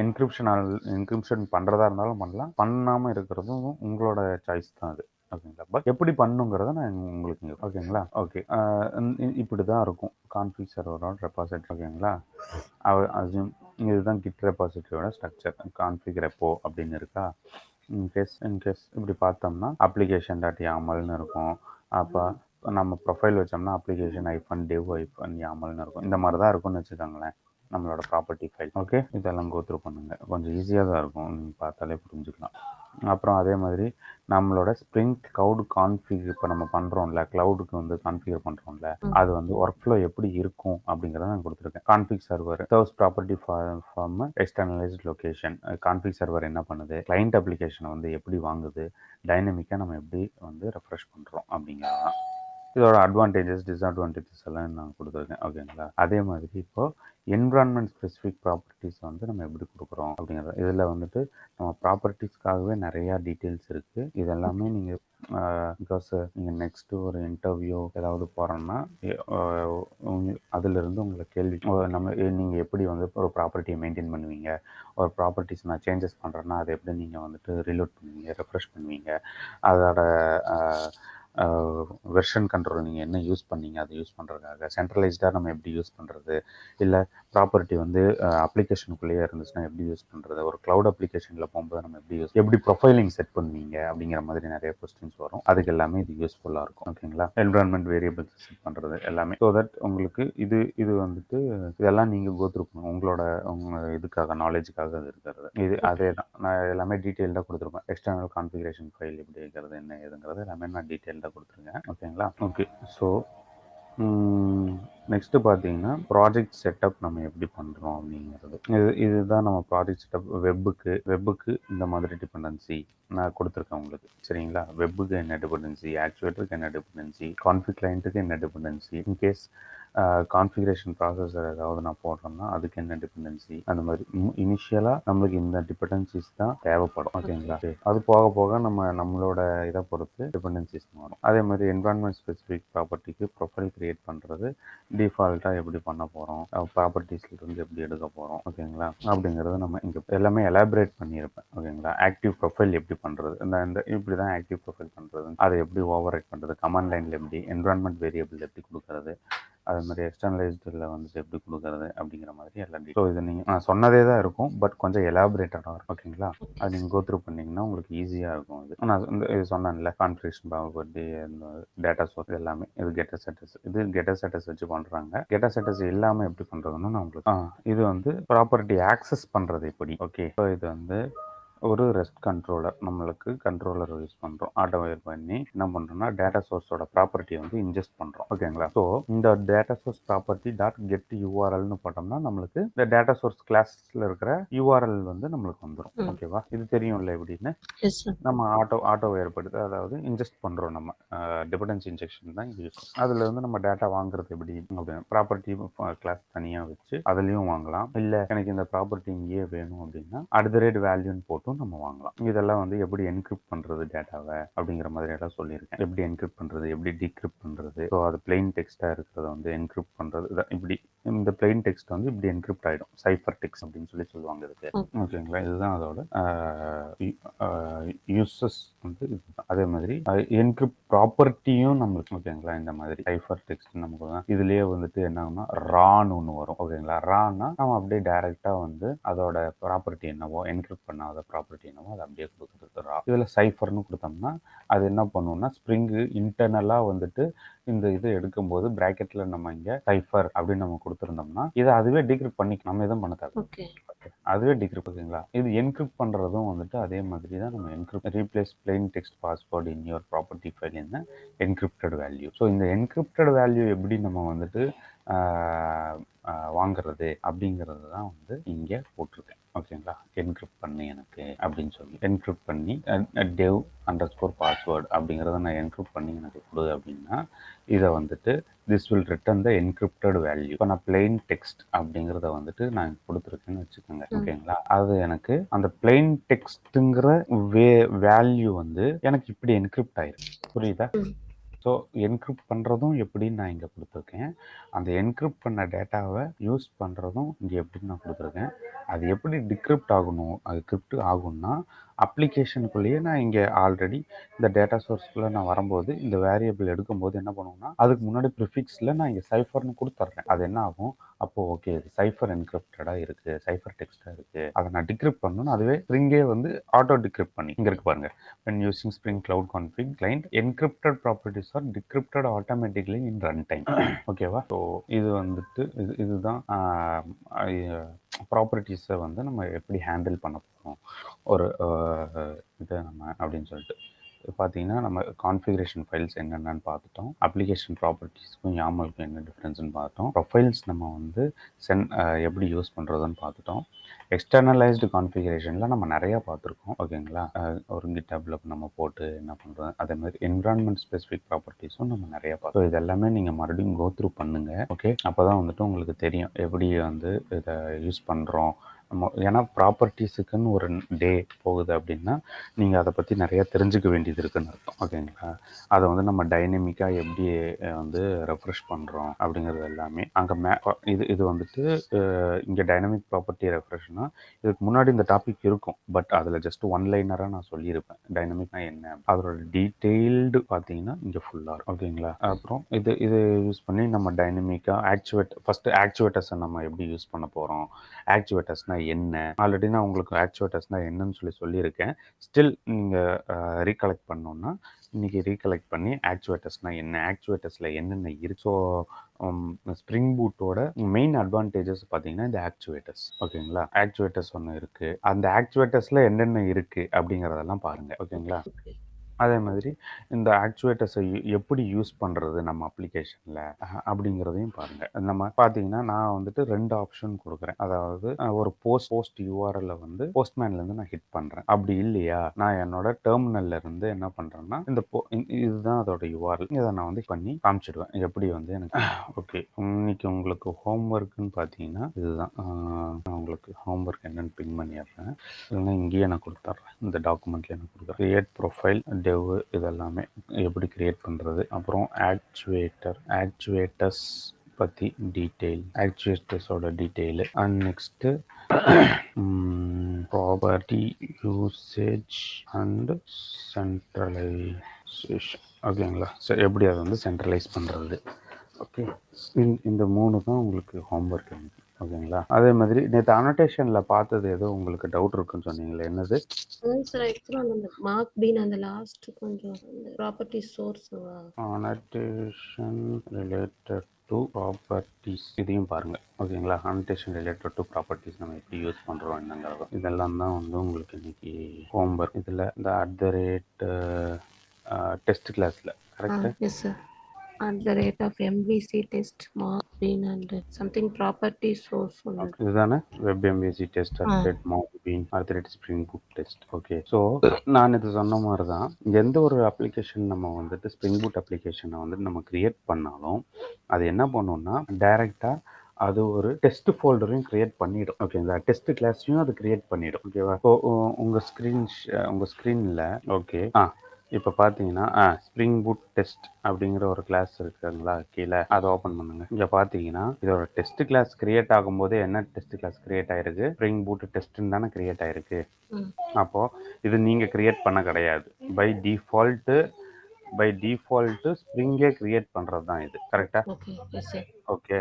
என்கிரிப்ஷன் பண்ணுறதா இருந்தாலும் பண்ணலாம், பண்ணாமல் இருக்கிறதும் உங்களோட சாய்ஸ் தான் அது. ஓகேங்களா? பட் எப்படி பண்ணுங்கிறத நான் உங்களுக்கு ஓகேங்களா? ஓகே. இப்படி தான் இருக்கும் கான்ஃபிக் சர்வரோட ரெபாசிட்டரி. ஓகேங்களா? அஸ்யூம் இதுதான் கிட் ரெபாசிட்டரியோட ஸ்ட்ரக்சர். கான்ஃபிக் ரெப்போ அப்படின்னு இருக்கா? இன்கேஸ் இப்படி பார்த்தோம்னா அப்ளிகேஷன் டாட் யாமல்னு இருக்கும். அப்போ நம்ம ப்ரொஃபைல் வச்சோம்னா அப்ளிகேஷன் -dev-yamlனு இருக்கும். இந்த மாதிரி தான் இருக்கும்னு வச்சுக்கோங்களேன் நம்மளோட ப்ராப்பர்ட்டி ஃபைல். ஓகே, இதெல்லாம் கோத்ரூ பண்ணுங்க, கொஞ்சம் ஈஸியாக தான் இருக்கும், நீங்கள் பார்த்தாலே புரிஞ்சுக்கலாம். அப்புறம் அதே மாதிரி நம்மளோட ஸ்ப்ரிங் க்ளவுட் கான்ஃபிக் இப்போ நம்ம பண்ணுறோம்ல, க்ளவுடுக்கு வந்து கான்ஃபிகர் பண்ணுறோம்ல, அது வந்து ஒர்க் ஃப்ளோ எப்படி இருக்கும் அப்படிங்கிறத நான் கொடுத்துருக்கேன். Config server serves property form externalized location. Config server என்ன பண்ணுது, கிளைண்ட் அப்ளிகேஷனை வந்து எப்படி வாங்குது, டைனமிக்காக நம்ம எப்படி வந்து ரெஃப்ரெஷ் பண்ணுறோம் அப்படிங்கிறது தான். இதோட அட்வான்டேஜஸ் டிஸ்அட்வான்டேஜஸ் எல்லாம் நான் கொடுத்துருக்கேன். ஓகேங்களா? அதே மாதிரி இப்போது என்விரான்மெண்ட் ஸ்பெசிஃபிக் ப்ராப்பர்ட்டிஸ் வந்து நம்ம எப்படி கொடுக்குறோம் அப்படிங்கிறது. இதில் வந்துட்டு நம்ம ப்ராப்பர்ட்டிஸ்க்காகவே நிறையா டீட்டெயில்ஸ் இருக்குது. இதெல்லாமே நீங்கள் பிகாஸ் நீங்கள் நெக்ஸ்ட்டு ஒரு இன்டர்வியூ ஏதாவது போகிறோன்னா அதிலிருந்து உங்களை கேள்வி நீங்கள் எப்படி வந்து ஒரு ப்ராப்பர்ட்டியை மெயின்டைன் பண்ணுவீங்க, ஒரு ப்ராப்பர்ட்டிஸ் நான் சேஞ்சஸ் பண்ணுறேன்னா அதை எப்படி நீங்கள் வந்துட்டு ரீலோட் பண்ணுவீங்க, ரெஃப்ரெஷ் பண்ணுவீங்க, அதோட வெர்ஷன் கண்ட்ரோல் நீங்கள் என்ன யூஸ் பண்ணீங்க அதை யூஸ் பண்ணுறதுக்காக, சென்ட்ரலைஸ்டாக நம்ம எப்படி யூஸ் பண்ணுறது, இல்லை ப்ராப்பர்ட்டி வந்து அப்ளிகேஷனுக்குள்ளேயே இருந்துச்சுன்னா எப்படி யூஸ் பண்ணுறது, ஒரு க்ளவுட் அப்ளிகேஷனில் போகும்போது நம்ம எப்படி ப்ரொஃபைலிங் செட் பண்ணுவீங்க அப்படிங்கிற மாதிரி நிறைய கொஸ்டின்ஸ் வரும். அதுக்கு எல்லாமே இது யூஸ்ஃபுல்லாக இருக்கும். ஓகேங்களா? என்விரான்மெண்ட் வேரியபிள்ஸ் செட் பண்ணுறது எல்லாமே. ஸோ தட் உங்களுக்கு இது வந்துட்டு இதெல்லாம் நீங்கள் கோத்ரூ பண்ணுங்க, உங்கள் இதுக்காக நாலேஜுக்காக அது இருக்கிறது. இது அதே தான் நான் எல்லாமே டீட்டெயில்டாக கொடுத்துருப்பேன். எக்ஸ்டர்னல் கான்ஃபிகரேஷன் ஃபைல் எப்படி இருக்கிறது என்ன ஏதுங்கிறது எல்லாமே நான் டீட்டெயில்டாக கொடுத்துருக்கேன். ஓகேங்களா? ஓகே. ஸோ நெக்ஸ்ட்டு பார்த்தீங்கன்னா ப்ராஜெக்ட் செட்டப் நம்ம எப்படி பண்ணுறோம் அப்படிங்கிறது. இதுதான் நம்ம ப்ராஜெக்ட் செட்டப். வெப்புக்கு இந்த மாதிரி டிபெண்டன்சி நான் கொடுத்துருக்கேன் உங்களுக்கு. சரிங்களா? வெப்புக்கு என்ன டிபெண்டன்சி, ஆக்சுவேட்டருக்கு என்ன டிபெண்டன்சி, கான்ஃபிக் கிளைண்ட்டுக்கு என்ன டிபெண்டன்சி, இன்கேஸ் கான்ஃபிகரேஷன் ப்ராசஸர் ஏதாவது நான் போடுறேன்னா அதுக்கு என்ன டிபெண்டன்சி, அந்த மாதிரி இனிஷியலாக நம்மளுக்கு இந்த டிபெண்டன்சிஸ் தான் தேவைப்படும். ஓகேங்களா? அது போக போக நம்மளோட இதை பொறுத்து டிபெண்டன்சிஸ் மாறும். அதே மாதிரி என்விரான்மெண்ட் ஸ்பெசிஃபிக் ப்ராப்பர்ட்டிக்கு ப்ரொஃபைல் கிரியேட் பண்ணுறது டிஃபால்ட்டாக எப்படி பண்ண போகிறோம், ப்ராப்பர்ட்டிஸ்லேருந்து எப்படி எடுக்க போகிறோம், ஓகேங்களா, அப்படிங்கிறத நம்ம இங்கே எல்லாமே எலாபரேட் பண்ணியிருப்பேன். ஓகேங்களா? ஆக்டிவ் ப்ரொஃபைல் எப்படி பண்ணுறது, இந்த இப்படி தான் ஆக்டிவ் ப்ரொஃபைல் பண்ணுறது, அதை எப்படி ஓவர் ரைட் பண்ணுறது, கமாண்ட் லைனில் எப்படி என்விரான்மெண்ட் வேரியபிள் எப்படி கொடுக்குறது, அது மாதிரி எக்ஸ்டர்னலைஸ்டில் வந்துட்டு எப்படி கொடுக்குறது அப்படிங்கிற மாதிரி எல்லாம். ஸோ இது நீங்கள் நான் சொன்னதே தான் இருக்கும், பட் கொஞ்சம் எலாபரேட்டடாக இருக்கும். ஓகேங்களா? அது நீங்கள் கோத்ரூ பண்ணிங்கன்னா உங்களுக்கு ஈஸியாக இருக்கும். அது நான் இது சொன்னேன்ல, கான்ஃபிகரேஷன் ப்ராப்பர்ட்டி, இந்த டேட்டா சோர்ஸ் எல்லாமே இது கெட்டர் ஸ்டேட்டஸ் வச்சு பண்ணுறாங்க. கெட்டர் ஸ்டேட்டஸ் இல்லாமல் எப்படி பண்ணுறதுன்னு நான் உங்களுக்கு இது வந்து ப்ராப்பர்ட்டி ஆக்சஸ் பண்ணுறது எப்படி. ஓகே. ஸோ இது வந்து ஒரு ரெஸ்ட் கண்ட்ரோலர், நம்மளுக்கு கண்ட்ரோலர் யூஸ் பண்ணுறோம். ஆட்டோவேர் பண்ணி என்ன பண்ணுறோம்னா டேட்டா சோர்ஸோட ப்ராப்பர்ட்டியை வந்து இன்ஜெஸ்ட் பண்ணுறோம். ஓகேங்களா? ஸோ இந்த data source property dot get யூஆர்எல்னு போட்டோம்னா நம்மளுக்கு இந்த டேட்டா சோர்ஸ் கிளாஸில் இருக்கிற யூஆர்எல் வந்து நம்மளுக்கு வந்துடும். ஓகேவா? இது தெரியும்ல எப்படின்னு. நம்ம ஆட்டோ ஏற்படுது, அதாவது இன்ஜெஸ்ட் பண்ணுறோம். நம்ம டிபெண்டன்சி இன்ஜெக்ஷன் தான் யூஸ். அதில் வந்து நம்ம டேட்டா வாங்குறது எப்படி அப்படின்னு ப்ராப்பர்ட்டி கிளாஸ் தனியாக வச்சு அதுலேயும் வாங்கலாம். இல்லை எனக்கு இந்த ப்ராப்பர்ட்டி இங்கேயே வேணும் அப்படின்னா @ வேல்யூன்னு போட்டு கொடுத்தும் நம்ம வாங்கலாம். இதெல்லாம் வந்து எப்படி என்கிரிப்ட் பண்ணுறது டேட்டாவை அப்படிங்கிற மாதிரி எல்லாம் சொல்லியிருக்கேன். எப்படி என்கிரிப்ட் பண்ணுறது, எப்படி டீக்ரிப்ட் பண்ணுறது, ஸோ அது பிளெயின் டெக்ஸ்ட்டாக இருக்கிறத வந்து என்கிரிப்ட் பண்ணுறது, இப்படி இந்த பிளெயின் டெக்ஸ்ட் வந்து இப்படி என்கிரிப்ட் ஆகிடும். சைஃபர் டெக்ஸ்ட் அப்படின்னு சொல்லுவாங்க இதுக்கு. ஓகேங்களா, இதுதான் அதோட யூசஸ் வந்து இதுதான். அதே மாதிரி என்கிரிப்ட் ப்ராப்பர்ட்டியும் நம்மளுக்கு ஓகேங்களா. இந்த மாதிரி சைஃபர் டெக்ஸ்ட் நமக்கு தான் இதுலேயே வந்துட்டு என்ன ஆகும்னா ரான்னு ஒன்று வரும். ஓகேங்களா, ரான்னா நம்ம அப்படியே டைரெக்டாக வந்து அதோட ப்ராப்பர்ட்டி என்னவோ என்கிரிப்ட் பண்ணாத ப்ராப்பர்ட்டி என்னவோ அதை அப்படியே கொடுக்குறது ரா. இதில் சைஃபர்னு கொடுத்தோம்னா அது என்ன பண்ணுவோம்னா ஸ்ப்ரிங்கு இன்டர்னலாக வந்துட்டு இந்த இது எடுக்கும்போது பிராக்கெட்டில் நம்ம இங்கே சைஃபர் அப்படின்னு நம்ம கொடுத்துருந்தோம்னா இதை அதுவே டிகிரிப்ட் பண்ணி நம்ம எதுவும் பண்ண தேவை. அதுவே டிகிரிப்ட். ஓகேங்களா, இது என்கிரிப்ட் பண்ணுறதும் வந்துட்டு அதே மாதிரி தான். நம்ம encrypt replace plain text password in your property file in encrypted value. So இந்த என்கிரிப்டட் வேல்யூ எப்படி நம்ம வந்துட்டு வாங்குறது அப்படிங்கிறது தான் வந்து இங்கே போட்டிருக்கேன். ஓகேங்களா, என்கிரிப்ட் பண்ணி எனக்கு அப்படின்னு சொல்லி என்கிரிப்ட் பண்ணி dev _ password அப்படிங்கிறத நான் என்கிரிப்ட் பண்ணி எனக்கு கொடு அப்படின்னா இதை வந்துட்டு this will return the encrypted value. இப்போ நான் plain text அப்படிங்கிறத வந்துட்டு நான் கொடுத்துருக்கேன்னு வச்சுக்கோங்க. ஓகேங்களா, அது எனக்கு அந்த plain textங்கிற வேல்யூ வந்து எனக்கு இப்படி என்கிரிப்ட் ஆயிருக்கு. புரியுதா? ஸோ என்கிரிப்ட் பண்ணுறதும் எப்படின்னு நான் இங்கே கொடுத்துருக்கேன். அந்த என்கிரிப்ட் பண்ண டேட்டாவை யூஸ் பண்ணுறதும் இங்கே எப்படின்னு நான் கொடுத்துருக்கேன். அது எப்படி டிக்ரிப்ட் ஆகணும், அது கிரிப்ட் ஆகும்னா அப்ளிகேஷனுக்குள்ளேயே நான் இங்கே ஆல்ரெடி இந்த டேட்டா சோர்ஸ்குள்ளே நான் வரும்போது இந்த வேரியபிள் எடுக்கும்போது என்ன பண்ணுவோம்னா அதுக்கு முன்னாடி ப்ரிஃபிக்ஸில் நான் இங்கே சைஃபர்னு கொடுத்துட்றேன். அது என்ன ஆகும், அப்போது ஓகே இது சைஃபர் என்கிரிப்டடாக இருக்குது, சைஃபர் டெக்ஸ்ட்டாக இருக்குது, அதை நான் டிக்ரிப்ட் பண்ணணும்னு அதுவே ஸ்ப்ரிங்கே வந்து ஆட்டோ டிக்ரிப்ட் பண்ணி இங்கே இருக்கு பாருங்க. when using Spring Cloud Config client encrypted properties are decrypted automatically in runtime. ஓகேவா, ஸோ இது வந்துட்டு இதுதான் ப்ராப்பர்ட்டிஸை வந்து நம்ம எப்படி ஹேண்டில் பண்ண போகிறோம் ஒரு இதை நம்ம அப்படின்னு சொல்லிட்டு பார்த்தீங்கன்னா நம்ம கான்ஃபிகரேஷன் ஃபைல்ஸ் என்னென்னு பார்த்துட்டோம். அப்ளிகேஷன் ப்ராப்பர்ட்டிஸ்க்கும் யாமலுக்கும் என்ன டிஃப்ரென்ஸ்னு பார்த்தோம். ப்ரொஃபைல்ஸ் நம்ம வந்து எப்படி யூஸ் பண்ணுறதுன்னு பார்த்துட்டோம். எக்ஸ்டர்னலைஸ்டு கான்ஃபிகரேஷனில் நம்ம நிறையா பார்த்துருக்கோம். ஓகேங்களா, ஒரு கிட்டபில் நம்ம போட்டு என்ன பண்ணுறோம். அதே மாதிரி என்விரான்மெண்ட் ஸ்பெசிஃபிக் ப்ராப்பர்ட்டிஸும் நம்ம நிறையா பார்த்தோம். இது எல்லாமே நீங்கள் மறுபடியும் கோ த்ரூ பண்ணுங்கள். ஓகே, அப்போ தான் வந்துட்டு உங்களுக்கு தெரியும் எப்படி வந்து இதை யூஸ் பண்ணுறோம். ஏன்னா ப்ராப்பர்ட்டிஸுக்குன்னு ஒரு டே போகுது அப்படின்னா நீங்கள் அதை பற்றி நிறையா தெரிஞ்சுக்க வேண்டியது இருக்குதுன்னு அர்த்தம். ஓகேங்களா, அதை வந்து நம்ம டைனமிக்காக எப்படி வந்து ரெஃப்ரெஷ் பண்ணுறோம் அப்படிங்கிறது எல்லாமே அங்கே இது வந்துட்டு இங்கே டைனமிக் ப்ராப்பர்ட்டி ரெஃப்ரெஷ்னா இதுக்கு முன்னாடி இந்த டாபிக் இருக்கும். பட் அதில் ஜஸ்ட் ஒன் லைனராக நான் சொல்லியிருப்பேன் டைனமிக்னா என்ன, அதோட டீட்டெயில்டு பார்த்தீங்கன்னா இங்கே ஃபுல்லாக இருக்கும். ஓகேங்களா, அப்புறம் இது யூஸ் பண்ணி நம்ம டைனமிக்காக ஃபஸ்ட்டு ஆக்சுவேட்டர்ஸை நம்ம எப்படி யூஸ் பண்ண போகிறோம், ஆக்சுவேட்டர்ஸ்னால் என்ன, ஆல்ரெடி நான் உங்களுக்கு ஆக்சுவேட்டர்ஸ்னால் என்னன்னு சொல்லியிருக்கேன். ஸ்டில் நீங்கள் ரீகலெக்ட் பண்ணோன்னா இன்றைக்கி ரீகலெக்ட் பண்ணி ஆக்சுவேட்டர்ஸ்னால் என்ன, ஆக்சுவேட்டர்ஸில் என்னென்ன இருக்கு. ஸோ ஸ்ப்ரிங் பூட்டோட மெயின் அட்வான்டேஜஸ் பார்த்தீங்கன்னா இந்த ஆக்சுவேட்டர்ஸ். ஓகேங்களா, ஆக்சுவேட்டர்ஸ் ஒன்று இருக்குது. அந்த ஆக்சுவேட்டர்ஸில் என்னென்ன இருக்குது அப்படிங்கிறதெல்லாம் பாருங்கள். ஓகேங்களா, அதே மாதிரி இந்த ஆக்சுவேட்டர்ஸை எப்படி யூஸ் பண்ணுறது நம்ம அப்ளிகேஷனில் அப்படிங்கிறதையும் பாருங்கள். நம்ம பார்த்தீங்கன்னா நான் வந்துட்டு 2 ஆப்ஷன் கொடுக்குறேன். அதாவது ஒரு போஸ்ட் யூஆர்எல்ல வந்து போஸ்ட்மேன்லேருந்து நான் ஹிட் பண்ணுறேன். அப்படி இல்லையா நான் என்னோட டெர்மினல்ல இருந்து என்ன பண்ணுறேன்னா இதுதான் அதோட யூஆர்எல், இதை நான் வந்து பண்ணி காமிச்சிடுவேன் எப்படி வந்து எனக்கு. ஓகே, இன்னைக்கு உங்களுக்கு ஹோம்ஒர்க்குன்னு பார்த்தீங்கன்னா இதுதான். நான் உங்களுக்கு ஹோம்ஒர்க் என்னென்னு பின் பண்ணிடுறேன். இல்லைன்னா இங்கேயே நான் கொடுத்துட்றேன், இந்த டாக்குமெண்ட்லேயே நான் கொடுக்குறேன். கிரியேட் ப்ரொஃபைல் இதெல்லாமே எப்படி கிரியேட் பண்ணுறது, அப்புறம் ஆக்சுவேட்டர்ஸ் பற்றி டீட்டெயில், ஆக்சுவேட்டர்ஸோட detail, and next property usage and centralization. ஓகேங்களா, சரி எப்படி அதை வந்து சென்ட்ரலைஸ் பண்ணுறது. ஓகே, இந்த 3 தான் உங்களுக்கு ஹோம்ஒர்க் எனக்கு. ஓகேங்களா, அதே மாதிரி நேற்று அனோட்டேஷனில் பார்த்தது ஏதோ உங்களுக்கு டவுட் இருக்குன்னு சொன்னீங்களே, என்னது சார்? ஆக்சுவலாக அந்த மார்க் பீன் அந்த லாஸ்ட் கொஞ்சம் property source annotation related to properties இதையும் பாருங்கள். ஓகேங்களா, அனோட்டேஷன் ரிலேட்டட் டு ப்ராப்பர்ட்டிஸ் நம்ம எப்படி யூஸ் பண்ணுறோம் என்னங்கிறதோ இதெல்லாம் தான் வந்து உங்களுக்கு இன்னைக்கு ஹோம்ஒர்க். இதில் இந்த டெஸ்ட் கிளாஸில் கரெக்டாக. Yes sir, @ MVC test mark bean and something property source. இதுதானே web MVC test mark been spring boot test. Okay, so நான் இது சொன்ன மாதிரி தான் எந்த ஒரு அப்ளிகேஷன் நம்ம வந்துட்டு ஸ்ப்ரிங் பூட் அப்ளிகேஷனை வந்துட்டு நம்ம கிரியேட் பண்ணாலும் அது என்ன பண்ணோம்னா டைரெக்டாக அது ஒரு டெஸ்ட் ஃபோல்டரையும் கிரியேட் பண்ணிடும். ஓகேங்களா, டெஸ்ட் கிளாஸையும் அது கிரியேட் பண்ணிடும். ஓகேவா, இப்போ உங்கள் ஸ்க்ரீனில் ஓகே இப்போ பார்த்தீங்கன்னா ஸ்ப்ரிங் பூட் டெஸ்ட் அப்படிங்கிற ஒரு கிளாஸ் இருக்குங்களா, கீழே அதை ஓப்பன் பண்ணுங்க. இங்கே பார்த்தீங்கன்னா இதோட டெஸ்ட் கிளாஸ் கிரியேட் ஆகும்போது என்ன டெஸ்ட் கிளாஸ் கிரியேட் ஆயிருக்கு, ஸ்ப்ரிங் பூட் டெஸ்ட்னு தானே கிரியேட் ஆயிருக்கு. அப்போது இது நீங்கள் கிரியேட் பண்ண கிடையாது. பை டிஃபால்ட்டு ஸ்ப்ரிங்கே கிரியேட் பண்ணுறது தான் இது. கரெக்டாக? ஓகே,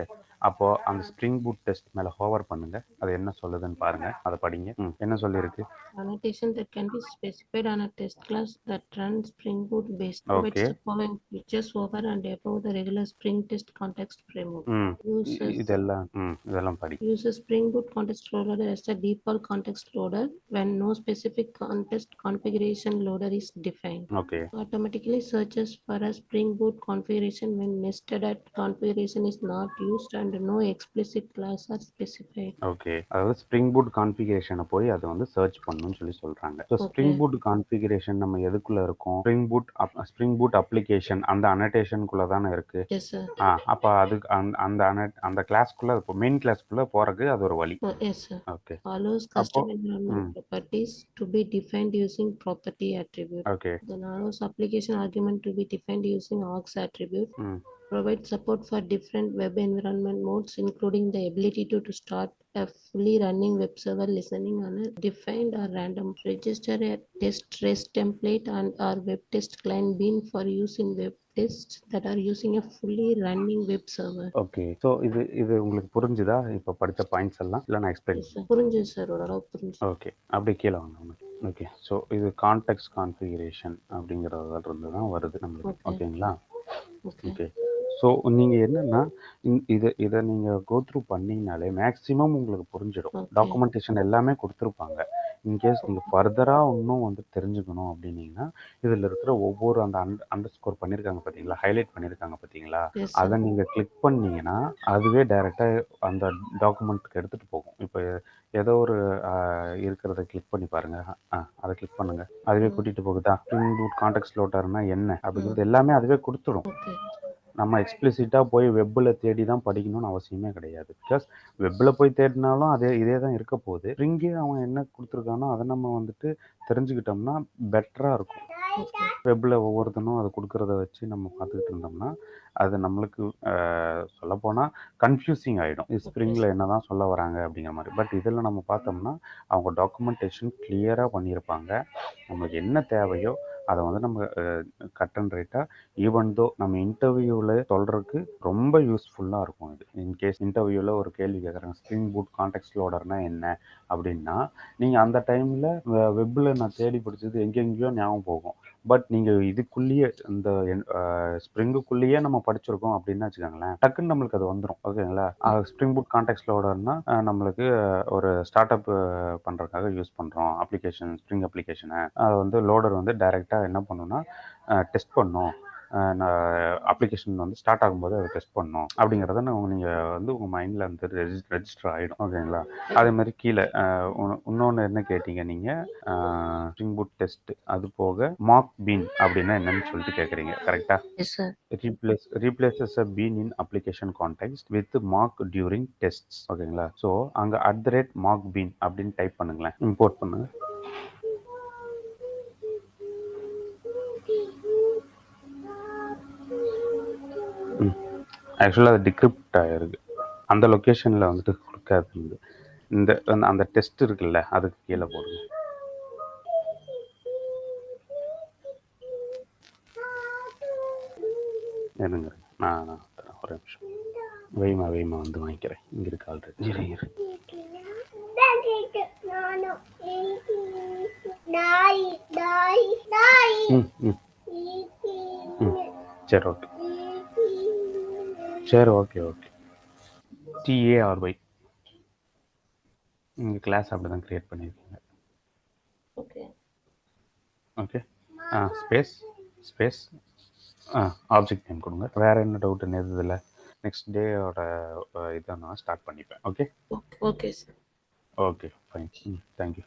அப்போது அந்த ஸ்ப்ரிங் பூட் டெஸ்ட் மேலே ஹோவர் பண்ணுங்கள். அது என்ன சொல்லுதுன்னு பாருங்கள், அதை படிங்க. என்ன சொல்லியிருக்கு? Annotation that can be specified on a test class that runs Spring Boot based provides the following features over and above the regular Spring Test context framework. இதெல்லாம் படி. Uses Spring Boot context loader as a default context loader when no specific context configuration loader is defined. Okay. Automatically searches for a Spring Boot configuration when nested at configuration is not used and no explicit class are specified. Okay, அதாவது ஸ்ப்ரிங் பூட் கான்ஃபிகரேஷனை போய் அதை வந்து சர்ச் பண்ணணும்னு சொல்லி சொல்கிறாங்க. ஸோ ஸ்ப்ரிங் பூட் கான்ஃபிகரேஷன் நம்ம எதுக்குள்ளே இருக்கும்? ஸ்ப்ரிங் பூட் அப்ளிகேஷன் அந்த அனடேஷனுக்குள்ளே தானே இருக்குது. அப்போ அதுக்கு அந்த கிளாஸ்க்குள்ளே இப்போ மெயின் கிளாஸ்க்குள்ளே போகிறதுக்கு அது ஒரு வழி. Okay, allows custom environment properties to be defined using property attribute. Okay. Then allows application argument to be defined using aux attribute. Provide support for different web environment modes, including the ability to start a fully running web server listening on a defined or random. Register a test REST template and or web test client bean for use in web tests that are using a fully running web server. Okay, so இது உங்களுக்கு புரிஞ்சுதா இப்போ படித்த பாயிண்ட்ஸ் எல்லாம்? இல்லை நான் எக்ஸ்பிளைன் புரிஞ்சுது சார், ஓரளவு புரிஞ்சு. ஓகே, அப்படி கீழே வாங்க. ஓகே, ஸோ இது கான்டெக்ஸ்ட் கான்ஃபிகரேஷன் அப்படிங்கிறதுல இருந்து தான் வருது நம்மளுக்கு. ஓகேங்களா? ஓகே, ஸோ நீங்கள் என்னென்னா இதை நீங்கள் கோ த்ரூ பண்ணிங்கனாலே மேக்ஸிமம் உங்களுக்கு புரிஞ்சிடும். டாக்குமெண்டேஷன் எல்லாமே கொடுத்துருப்பாங்க. இன்கேஸ் நீங்கள் ஃபர்தராக இன்னும் வந்து தெரிஞ்சுக்கணும் அப்படின்னீங்கன்னா இதில் இருக்கிற ஒவ்வொரு அந்த அண்டர் ஸ்கோர் பண்ணியிருக்காங்க பார்த்தீங்களா, ஹைலைட் பண்ணியிருக்காங்க பார்த்தீங்களா, அதை நீங்கள் கிளிக் பண்ணிங்கன்னா அதுவே டைரெக்டாக அந்த டாக்குமெண்ட்டுக்கு எடுத்துகிட்டு போகும். இப்போ ஏதோ ஒரு இருக்கிறத கிளிக் பண்ணி பாருங்கள், அதை கிளிக் பண்ணுங்கள், அதுவே கூட்டிகிட்டு போகுதா. ஸ்ப்ரிங் பூட் கான்டெக்ஸ்ட் லோடர்னா என்ன அப்படிங்கிறது எல்லாமே அதுவே கொடுத்துடும். நம்ம எக்ஸ்பிளிசிட்டாக போய் வெப்பில் தேடி தான் படிக்கணும்னு அவசியமே கிடையாது. பிகாஸ் வெப்பில் போய் தேடினாலும் இதே தான் இருக்க போகுது. ஸ்ப்ரிங்கே அவன் என்ன கொடுத்துருக்கானோ அதை நம்ம வந்துட்டு தெரிஞ்சுக்கிட்டோம்னா பெட்டராக இருக்கும். வெப்பில் ஒவ்வொருத்தனும் அதை கொடுக்குறத வச்சு நம்ம பார்த்துக்கிட்டு இருந்தோம்னா அது நம்மளுக்கு சொல்லப்போனால் கன்ஃபியூசிங் ஆகிடும். ஸ்ப்ரிங்கில் என்ன தான் சொல்ல வராங்க அப்படிங்கிற மாதிரி. பட் இதில் நம்ம பார்த்தோம்னா அவங்க டாக்குமெண்டேஷன் கிளியராக பண்ணியிருப்பாங்க. நம்மளுக்கு என்ன தேவையோ அதை வந்து நம்ம கட் அண்ட் ரைட்டாக ஈவன் தோ நம்ம இன்டர்வியூவில் சொல்கிறதுக்கு ரொம்ப யூஸ்ஃபுல்லாக இருக்கும். இது இன்கேஸ் இன்டர்வியூவில் ஒரு கேள்வி கேட்குறாங்க, ஸ்ப்ரிங் பூட் கான்டெக்ஸ்ட் லோடர்னா என்ன அப்படின்னா நீங்கள் அந்த டைமில் வெப்பில் நான் தேடி படித்தது எங்கெங்கேயோ ஞாபகம் போகும். பட் நீங்கள் இதுக்குள்ளேயே இந்த ஸ்ப்ரிங்குக்குள்ளேயே நம்ம படிச்சிருக்கோம் அப்படின்னு வச்சுக்கோங்களேன், டக்குன்னு நம்மளுக்கு அது வந்துடும். ஓகேங்களா? ஸ்ப்ரிங் பூட் கான்டெக்ஸ்ட் லோடர்னா நம்மளுக்கு ஒரு ஸ்டார்ட் அப் பண்ணுறதுக்காக யூஸ் பண்ணுறோம் அப்ளிகேஷன், ஸ்ப்ரிங் அப்ளிகேஷனை. அதை வந்து லோடர் வந்து டைரெக்டாக என்ன பண்ணுன்னா டெஸ்ட் பண்ணும். அப்ளிகேஷன் வந்து ஸ்டார்ட் ஆகும்போது அதை டெஸ்ட் பண்ணணும் அப்படிங்கிறத நீங்கள் வந்து உங்கள் மைண்டில் வந்து ரெஜிஸ்டர் ஆகிடும். ஓகேங்களா? அதே மாதிரி கீழே இன்னொன்று என்ன கேட்டீங்க நீங்கள், ஸ்ப்ரிங் பூட் டெஸ்ட் அது போக மார்க் பீன் அப்படின்னா என்னன்னு சொல்லிட்டு கேட்குறீங்க. கரெக்டாக? replaces a bean in application context with mark during tests. ஓகேங்களா? ஸோ அங்கே @mark bean அப்படின்னு டைப் பண்ணுங்களேன், இம்போர்ட் பண்ணுங்க. ஆக்சுவலாக அது டிக்ரிப்ட் ஆகிருக்கு, அந்த லொக்கேஷனில் வந்துட்டு கொடுக்காது. இந்த அந்த டெஸ்ட் இருக்குல்ல அதுக்கு கீழே போடுங்க. என்னங்க நான் ஒரு நிமிஷம் வெய்மா வந்து வாங்கிக்கிறேன். இங்கே இருக்கு ஆல்ரெடி. சரி ஓகே TARY நீங்கள் கிளாஸ் அப்படி தான் க்ரியேட் பண்ணியிருக்கீங்க. ஓகே, ஸ்பேஸ் ஆப்ஜெக்ட் நேம் கொடுங்க. வேறு என்ன டவுட்டுன்னு எதுதில்ல, நெக்ஸ்ட் டேயோட இதை நான் ஸ்டார்ட் பண்ணிப்பேன். Okay sir. Okay fine. Thank you.